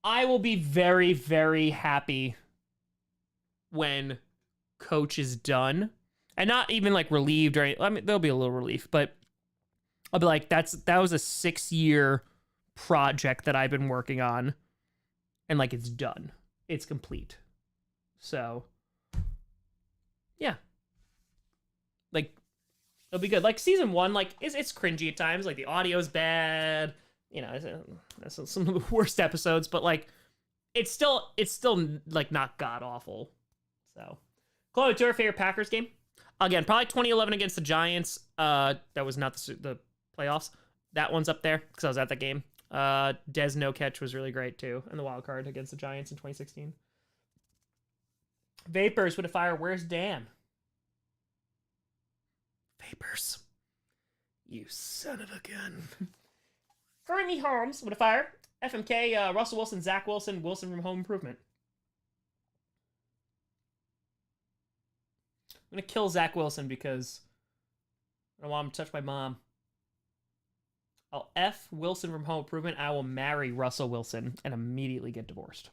I will be very, very happy when Coach is done. And not even, like, relieved or anything. I mean, there'll be a little relief, but I'll be like, that was a 6-year project that I've been working on. And, like, it's done. It's complete. So, yeah. Like, it'll be good. Like, season 1, like, it's cringy at times. Like, the audio's bad. You know, it's some of the worst episodes. But, like, it's still like, not god-awful. So, Chloe, what's your favorite Packers game? Again, probably 2011 against the Giants. That was not the playoffs. That one's up there, because I was at that game. Des no catch was really great, too. And the wild card against the Giants in 2016. Vapors with a fire. Where's Dan? Vapors. You son of a gun. Fernie Holmes with a fire. FMK, Russell Wilson, Zach Wilson, Wilson from Home Improvement. I'm going to kill Zach Wilson because I don't want him to touch my mom. I'll F Wilson from Home Improvement. I will marry Russell Wilson and immediately get divorced.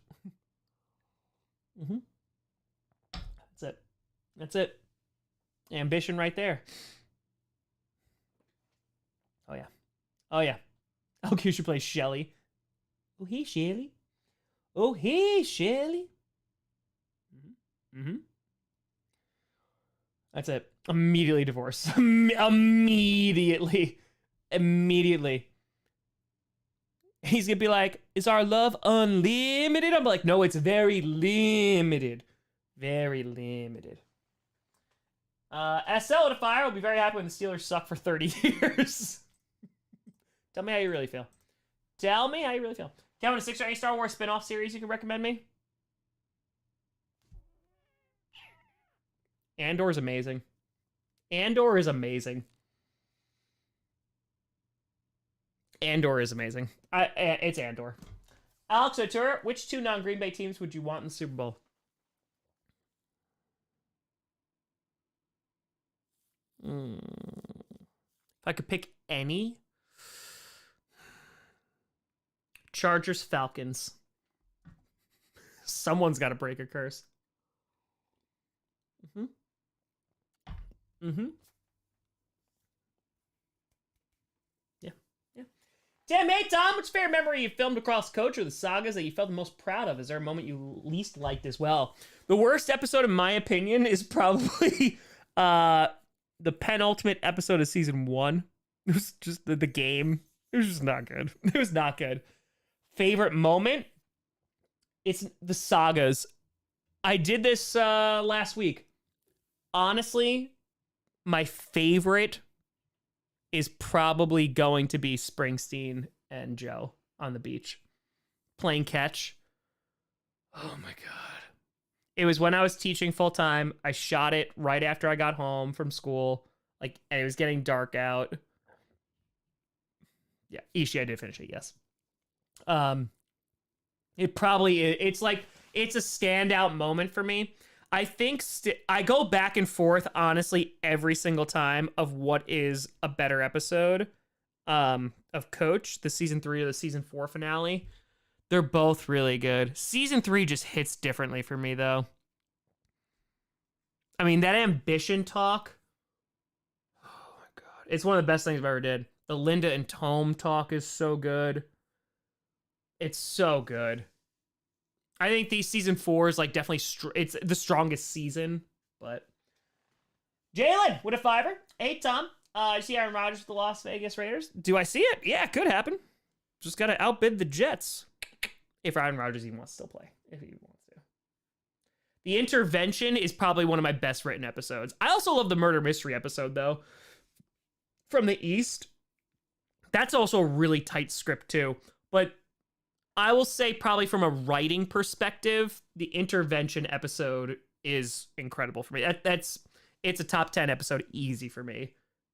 That's it. Ambition right there. Oh yeah. Okay, you should play Shelly. Oh, hey, Shelly. Oh, hey, Shelly. That's it. Immediately divorce. Immediately. He's gonna be like, is our love unlimited? I'm like, no, it's very limited. Very limited. SL to fire will be very happy when the Steelers suck for 30 years. Tell me how you really feel. Kevin, a 6 or 8 Star Wars spin-off series you can recommend me? Andor is amazing. It's Andor. Alex O'Toole, which 2 non-Green Bay teams would you want in the Super Bowl? If I could pick any, Chargers, Falcons. Someone's got to break a curse. Yeah. Damn, hey, Tom, what's your favorite memory you filmed across Coach or the sagas that you felt the most proud of? Is there a moment you least liked as well? The worst episode, in my opinion, is probably the penultimate episode of season 1. It was just the game. It was just not good. It was not good. Favorite moment? It's the sagas. I did this last week. Honestly, my favorite is probably going to be Springsteen and Joe on the beach playing catch. Oh my God. It was when I was teaching full time. I shot it right after I got home from school. Like, and it was getting dark out. Yeah, Ishii, I did finish it, yes. It probably is. It's a standout moment for me. I think I go back and forth, honestly, every single time of what is a better episode of Coach, the season 3 or the season 4 finale. They're both really good. Season 3 just hits differently for me, though. I mean, that ambition talk. Oh my god. It's one of the best things I've ever did. The Linda and Tome talk is so good. It's so good. I think season 4 is like definitely, it's the strongest season, but. Jalen with a $5. Hey, Tom. You see Aaron Rodgers with the Las Vegas Raiders? Do I see it? Yeah, it could happen. Just got to outbid the Jets. If Aaron Rodgers even wants to still play. If he wants to. The Intervention is probably one of my best written episodes. I also love the Murder Mystery episode, though. From the East. That's also a really tight script, too. But I will say probably from a writing perspective, the Intervention episode is incredible for me. It's a top 10 episode easy for me.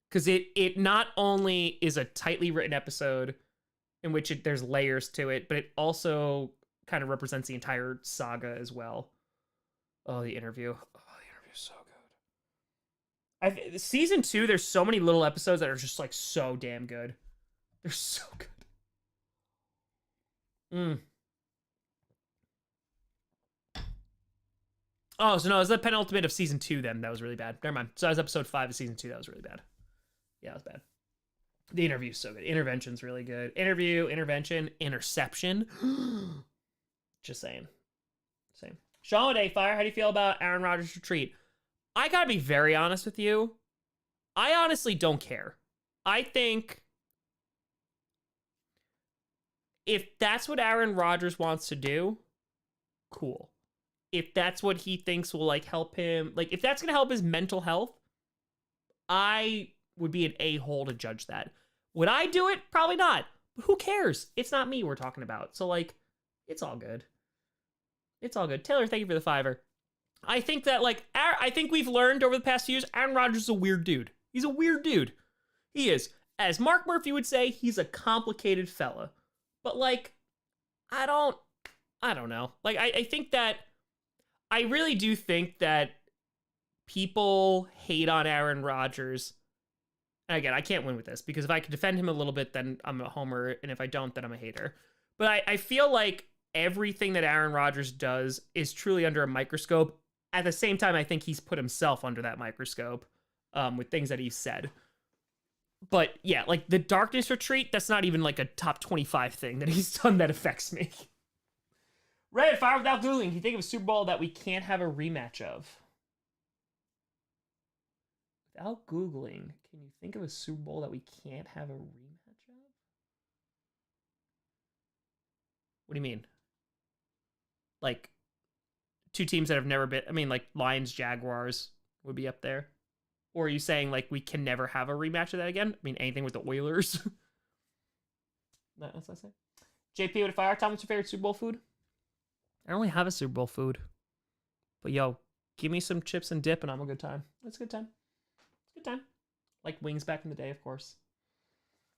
Because it not only is a tightly written episode in which there's layers to it, but it also kind of represents the entire saga as well. Oh, the interview. Oh, the interview's so good. Season 2, there's so many little episodes that are just like so damn good. They're so good. Oh, so no, it was the penultimate of season 2 then. That was really bad. Never mind. So that was episode 5 of season 2. That was really bad. Yeah, it was bad. The interview's so good. Intervention's really good. Interview, intervention, interception. Just saying. Same. Sean with A-Fire, how do you feel about Aaron Rodgers' retreat? I gotta be very honest with you. I honestly don't care. I think if that's what Aaron Rodgers wants to do, cool. If that's what he thinks will like help him, like if that's gonna help his mental health, I would be an a-hole to judge that. Would I do it? Probably not. But who cares? It's not me we're talking about. So like, it's all good. It's all good. Taylor, thank you for the $5. I think that like, I think we've learned over the past few years, Aaron Rodgers is a weird dude. He's a weird dude. He is. As Mark Murphy would say, he's a complicated fella. But like, I don't know. Like, I think that, I really do think that people hate on Aaron Rodgers. And again, I can't win with this because if I could defend him a little bit, then I'm a homer. And if I don't, then I'm a hater. But I feel like everything that Aaron Rodgers does is truly under a microscope. At the same time, I think he's put himself under that microscope with things that he's said. But yeah, like the Darkness Retreat, that's not even like a top 25 thing that he's done that affects me. Red Fire without Googling. Can you think of a Super Bowl that we can't have a rematch of? Without Googling, can you think of a Super Bowl that we can't have a rematch of? What do you mean? Like, two teams that have never been... I mean, like, Lions, Jaguars would be up there. Or are you saying, like, we can never have a rematch of that again? I mean, anything with the Oilers? That's what I say. JP with a fire. Tom, what's your favorite Super Bowl food? I don't really have a Super Bowl food. But, yo, give me some chips and dip and I'm a good time. It's a good time. Good time. Like wings back in the day, of course.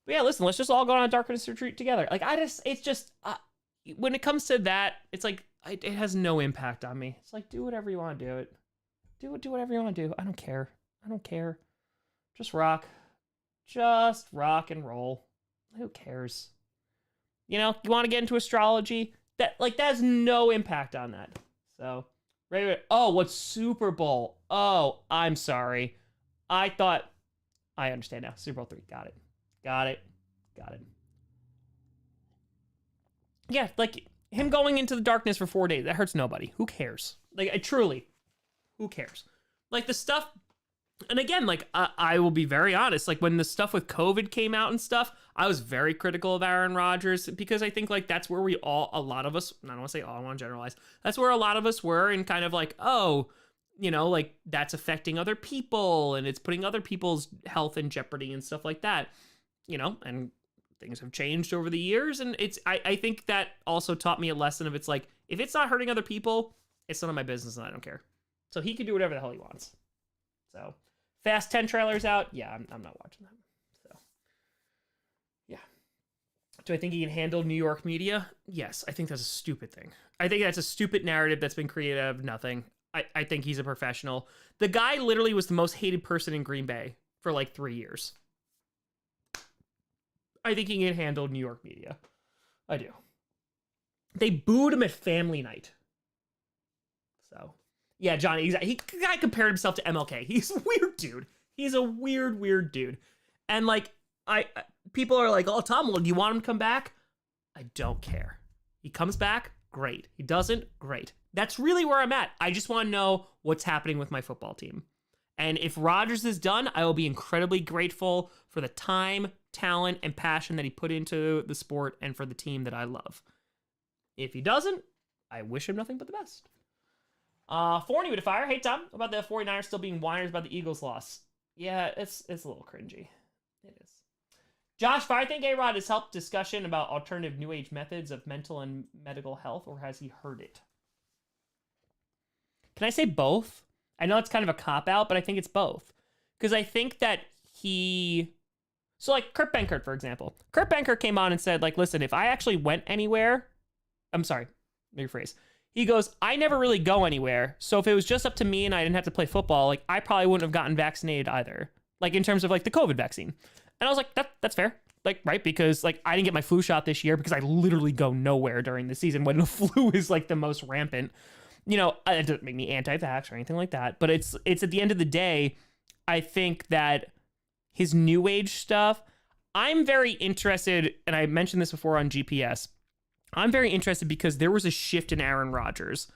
But yeah, listen, let's just all go on a Darkness Retreat together. Like, it's just, when it comes to that, it's like, it has no impact on me. It's like, do whatever you want to do it. Do whatever you want to do. I don't care. Just rock. Just rock and roll. Who cares? You know, you want to get into astrology? That has no impact on that. So, what Super Bowl? Oh, I'm sorry. I thought, I understand now. Super Bowl 3. Got it. Yeah, like, him going into the darkness for 4 days, that hurts nobody. Who cares? Like, truly, who cares? Like, the stuff, and again, like, I will be very honest, like, when the stuff with COVID came out and stuff, I was very critical of Aaron Rodgers, because I think, like, that's where a lot of us, I don't want to say all, I want to generalize, that's where a lot of us were, and kind of like, oh, you know, like, that's affecting other people, and it's putting other people's health in jeopardy and stuff like that, you know, and things have changed over the years, and I think that also taught me a lesson of, it's like, if it's not hurting other people, it's none of my business, and I don't care. So he can do whatever the hell he wants. So, Fast 10 trailers out, yeah, I'm not watching that. So, yeah. Do I think he can handle New York media? Yes, I think that's a stupid thing. I think that's a stupid narrative that's been created out of nothing. I think he's a professional. The guy literally was the most hated person in Green Bay for like 3 years. I think he can handle New York media. I do. They booed him at family night. So, yeah, Johnny, he guy compared himself to MLK. He's a weird dude. He's a weird dude. And like, people are like, oh, Tom, well, do you want him to come back? I don't care. He comes back, great. He doesn't, great. That's really where I'm at. I just want to know what's happening with my football team. And if Rodgers is done, I will be incredibly grateful for the time, talent, and passion that he put into the sport and for the team that I love. If he doesn't, I wish him nothing but the best. Forney with a fire. Hey, Tom, about the 49ers still being whiners about the Eagles' loss. Yeah, it's a little cringy. It is. Josh, I think A-Rod has helped discussion about alternative New Age methods of mental and medical health, or has he heard it? Can I say both? I know it's kind of a cop-out, but I think it's both. Because I think that so like Kurt Benkert, for example. Kurt Benkert came on and said, like, listen, if I actually went anywhere, I'm sorry, let me rephrase. He goes, I never really go anywhere. So if it was just up to me and I didn't have to play football, like, I probably wouldn't have gotten vaccinated either. Like, in terms of, like, the COVID vaccine. And I was like, that's fair. Like, right? Because, like, I didn't get my flu shot this year because I literally go nowhere during the season when the flu is, like, the most rampant. You know, it doesn't make me anti-vax or anything like that. But it's at the end of the day, I think that his New Age stuff, I'm very interested, and I mentioned this before on GPS, I'm very interested because there was a shift in Aaron Rodgers.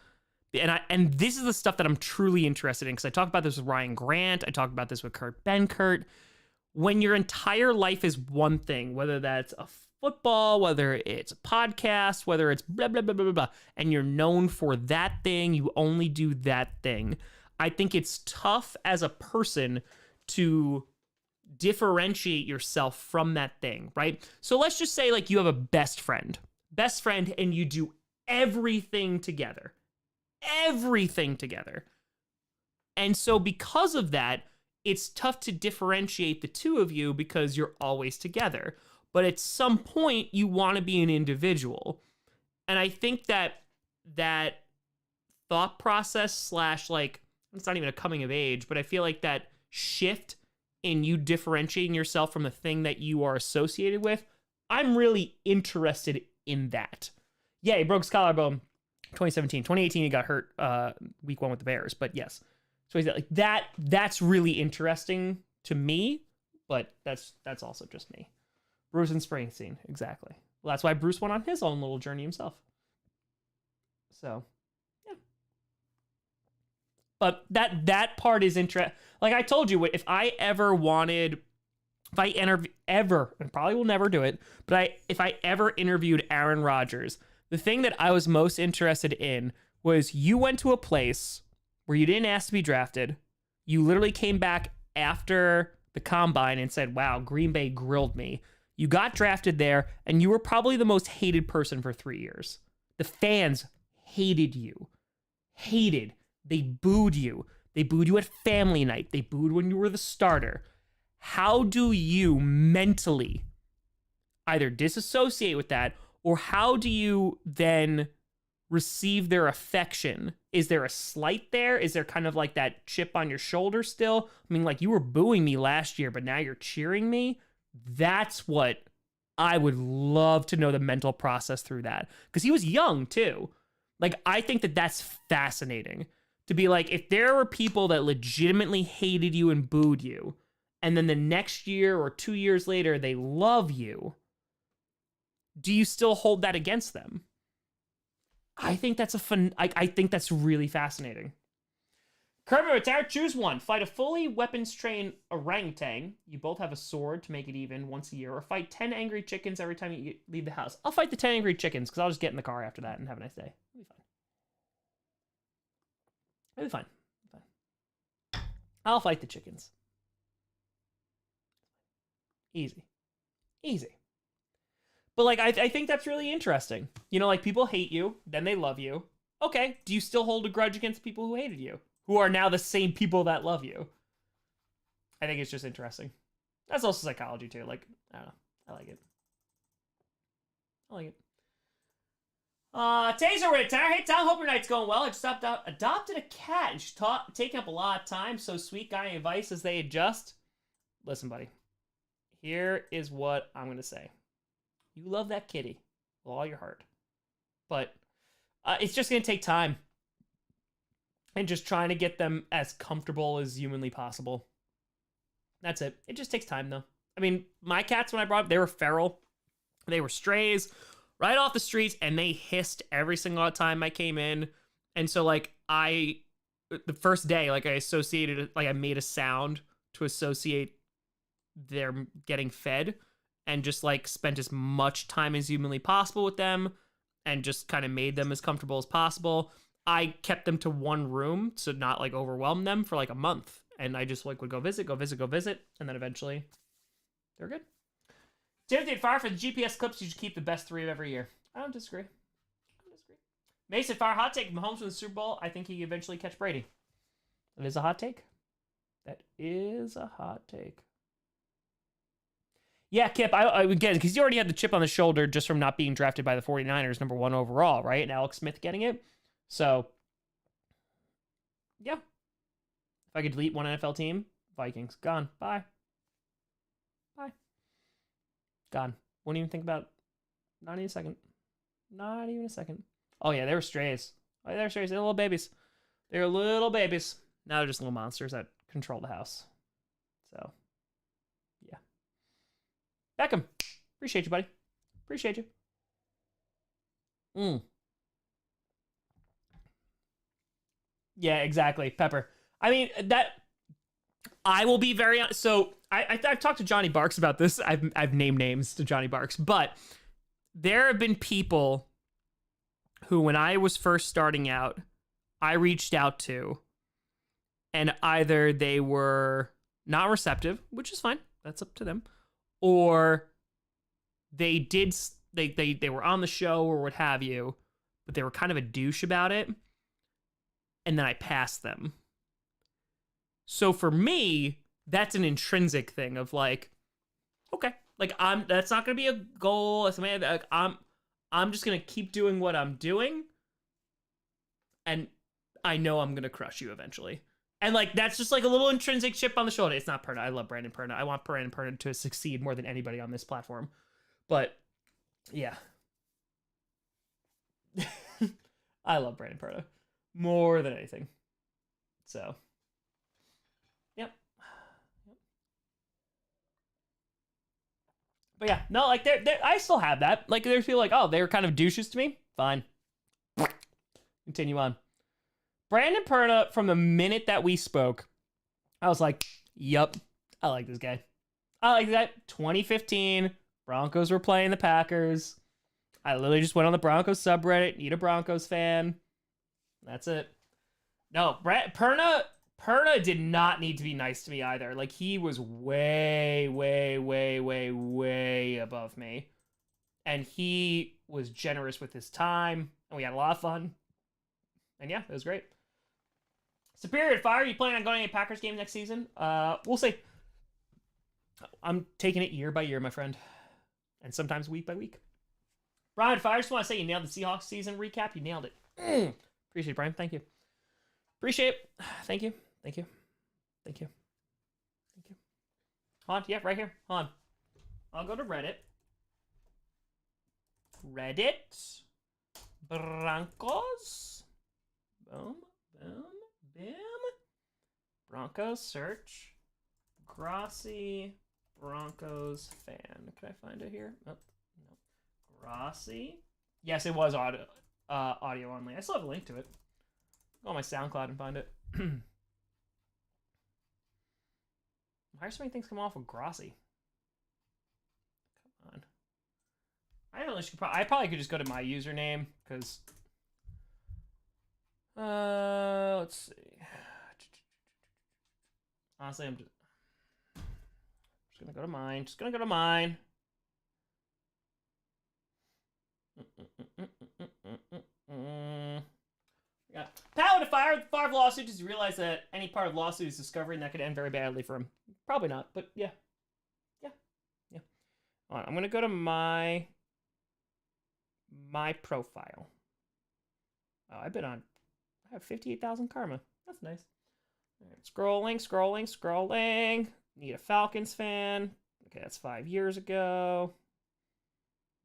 And this is the stuff that I'm truly interested in, because I talked about this with Ryan Grant, I talked about this with Kurt Benkert. When your entire life is one thing, whether that's a football, whether it's a podcast, whether it's blah, blah, blah, blah, blah, and you're known for that thing, you only do that thing. I think it's tough as a person to differentiate yourself from that thing, right? So let's just say, like, you have a best friend, and you do everything together. And so because of that, it's tough to differentiate the two of you because you're always together. But at some point, you want to be an individual. And I think that thought process / like, it's not even a coming of age, but I feel like that shift in you differentiating yourself from the thing that you are associated with, I'm really interested in that. Yeah, he broke his collarbone 2017. 2018, he got hurt week 1 with the Bears, but yes. So he's like that's really interesting to me, but that's also just me. Bruce and Springsteen, exactly. Well, that's why Bruce went on his own little journey himself. So, yeah. But that part is interesting. Like I told you, if I ever, and probably will never do it, but if I ever interviewed Aaron Rodgers, the thing that I was most interested in was you went to a place where you didn't ask to be drafted. You literally came back after the combine and said, wow, Green Bay grilled me. You got drafted there, and you were probably the most hated person for 3 years. The fans hated you. They booed you. They booed you at family night. They booed when you were the starter. How do you mentally either disassociate with that, or how do you then receive their affection? Is there a slight there? Is there kind of like that chip on your shoulder still? I mean, like, you were booing me last year, but now you're cheering me? That's what I would love to know, the mental process through that. Because he was young, too. Like, I think that's fascinating. To be like, if there were people that legitimately hated you and booed you, and then the next year or 2 years later, they love you, do you still hold that against them? I think that's I think that's really fascinating. Kermit retired, choose one. Fight a fully weapons-trained orangutan. You both have a sword to make it even once a year. Or fight 10 angry chickens every time you leave the house. I'll fight the 10 angry chickens, because I'll just get in the car after that and have a nice day. It'll be fine. I'll fight the chickens. Easy. But, like, I think that's really interesting. You know, like, people hate you, then they love you. Okay, do you still hold a grudge against people who hated you? Who are now the same people that love you? I think it's just interesting. That's also psychology, too. Like, I don't know. I like it. Taser with a tire. Hey, Tom, hope your night's going well. I just adopted a cat, and she's taking up a lot of time. So sweet. Got any advice as they adjust? Listen, buddy. Here is what I'm going to say. You love that kitty with all your heart. But it's just going to take time. And just trying to get them as comfortable as humanly possible. That's it. It just takes time, though. I mean, my cats, when I brought them, they were feral. They were strays right off the streets, and they hissed every single time I came in. And so, like, the first day, like, I made a sound to associate their getting fed, and just, like, spent as much time as humanly possible with them, and just kind of made them as comfortable as possible. I kept them to one room to not, like, overwhelm them for, like, a month. And I just, like, would go visit. And then eventually, they're good. Timothy and Fire, for the GPS clips, you should keep the best 3 of every year. I don't disagree. Mason Fire, hot take. Mahomes wins the Super Bowl. I think he eventually catch Brady. That is a hot take. Yeah, Kip, I again, because you already had the chip on the shoulder just from not being drafted by the 49ers, number 1 overall, right? And Alex Smith getting it. So, yeah. If I could delete one NFL team, Vikings. Gone. Bye. Gone. Wouldn't even think about it. Not even a second. Oh, yeah, they were strays. They were little babies. They were little babies. Now they're just little monsters that control the house. So, yeah. Beckham. Appreciate you, buddy. Appreciate you. Yeah, exactly. Pepper. I mean, I will be very honest. So I've talked to Johnny Barks about this. I've named names to Johnny Barks, but there have been people who, when I was first starting out, I reached out to, and either they were not receptive, which is fine, that's up to them, or they were on the show or what have you, but they were kind of a douche about it, and then I passed them. So for me, that's an intrinsic thing of like, okay, like that's not gonna be a goal. That's something like, I'm just gonna keep doing what I'm doing, and I know I'm gonna crush you eventually. And like that's just like a little intrinsic chip on the shoulder. It's not Perna. I love Brandon Perna. I want Brandon Perna to succeed more than anybody on this platform. But yeah, I love Brandon Perna more than anything. So. Yep. But yeah, no, like I still have that. Like there's people like, oh, they're kind of douches to me. Fine. Continue on. Brandon Perna, from the minute that we spoke, I was like, yup, I like this guy. I like that. 2015, Broncos were playing the Packers. I literally just went on the Broncos subreddit, need a Broncos fan. That's it. No, Perna did not need to be nice to me either. Like, he was way, way, way, way, way above me. And he was generous with his time, and we had a lot of fun. And yeah, it was great. Superior Fire, you planning on going to any Packers game next season? We'll see. I'm taking it year by year, my friend. And sometimes week by week. Brian Fire, just want to say you nailed the Seahawks season recap. You nailed it. Appreciate it, Brian. Thank you. Appreciate it. Thank you. Thank you. Thank you. Thank you. Hold on. Yeah, right here. Hold on. I'll go to Reddit. Reddit. Broncos. Boom. Boom. Bam. Broncos search. Grossi. Broncos fan. Can I find it here? Nope. No. Grossi. Yes, it was audio only. I still have a link to it. Go on my SoundCloud and find it. Why are so many things come off with Grossi? Come on. I probably could just go to my username, because... let's see. Honestly, I'm just gonna go to mine. Just gonna go to mine. Yeah. Power to Fire. The Favre lawsuit. Does he realize that any part of lawsuit is discovery and that could end very badly for him? Probably not, but yeah. Yeah. All right, I'm gonna go to my profile. Oh, I have 58,000 karma. That's nice. All right, scrolling. Need a Falcons fan. Okay, that's 5 years ago.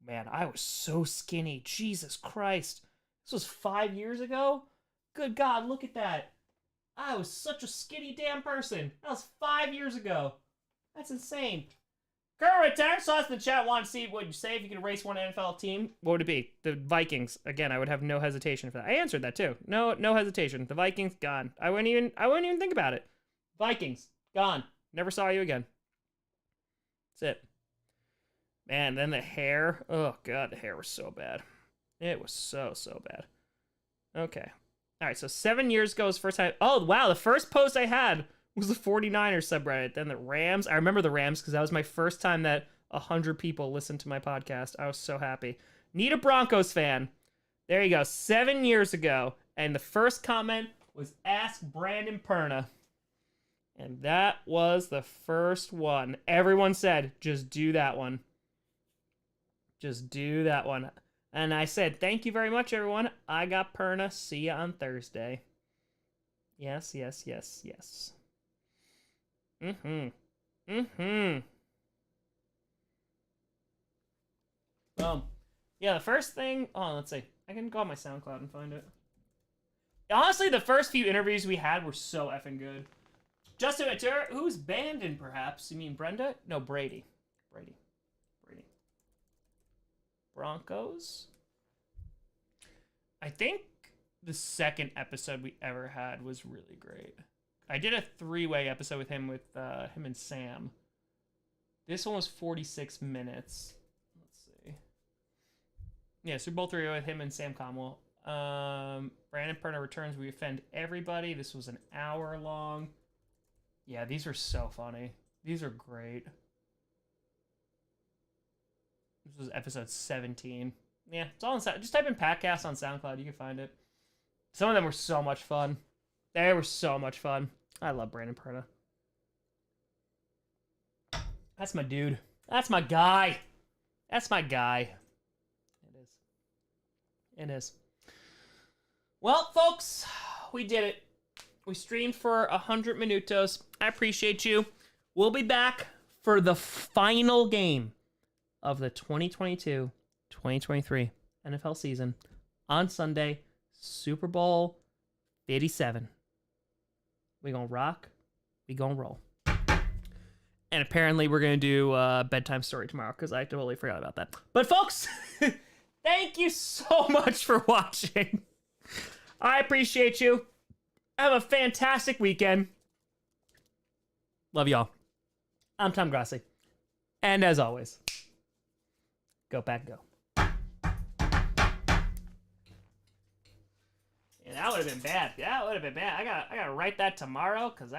Man, I was so skinny. Jesus Christ. This was 5 years ago? Good God, look at that. I was such a skinny damn person. That was 5 years ago. That's insane. Kermit, Terrence saw us in the chat. Want to see what you say if you could erase one NFL team. What would it be? The Vikings. Again, I would have no hesitation for that. I answered that too. No hesitation. The Vikings, gone. I wouldn't even think about it. Vikings, gone. Never saw you again. That's it. Man, then the hair. Oh, God, the hair was so bad. It was so bad. Okay. All right, so 7 years ago was the first time. Oh, wow, the first post I had was the 49ers subreddit. Then the Rams. I remember the Rams because that was my first time that 100 people listened to my podcast. I was so happy. Need a Broncos fan. There you go. 7 years ago. And the first comment was Ask Brandon Perna. And that was the first one. Everyone said, just do that one. Just do that one. And I said, thank you very much, everyone. I got Perna. See ya on Thursday. Yes. Yeah, the first thing... Oh, let's see. I can go on my SoundCloud and find it. Honestly, the first few interviews we had were so effing good. Justin Ventura, who's Bandon, perhaps? You mean Brenda? No, Brady. Brady. Broncos? I think the second episode we ever had was really great. I did a 3-way episode with him and Sam. This one was 46 minutes. Let's see. Yeah, Super Bowl 3 with him and Sam Conwell. Brandon Perna returns. We offend everybody. This was an hour long. Yeah, these are so funny. These are great. This was episode 17. Yeah, it's all on Sound. Just type in Patcast on SoundCloud. You can find it. Some of them were so much fun. They were so much fun. I love Brandon Perna. That's my dude. That's my guy. That's my guy. It is. Well, folks, we did it. We streamed for 100 minutos. I appreciate you. We'll be back for the final game of the 2022-2023 NFL season on Sunday, Super Bowl 57. We gonna rock. We gonna roll. And apparently we're gonna do a bedtime story tomorrow because I totally forgot about that. But folks, thank you so much for watching. I appreciate you. Have a fantastic weekend. Love y'all. I'm Tom Grossi. And as always, go Pack Go. Yeah, that would have been bad. I gotta write that tomorrow because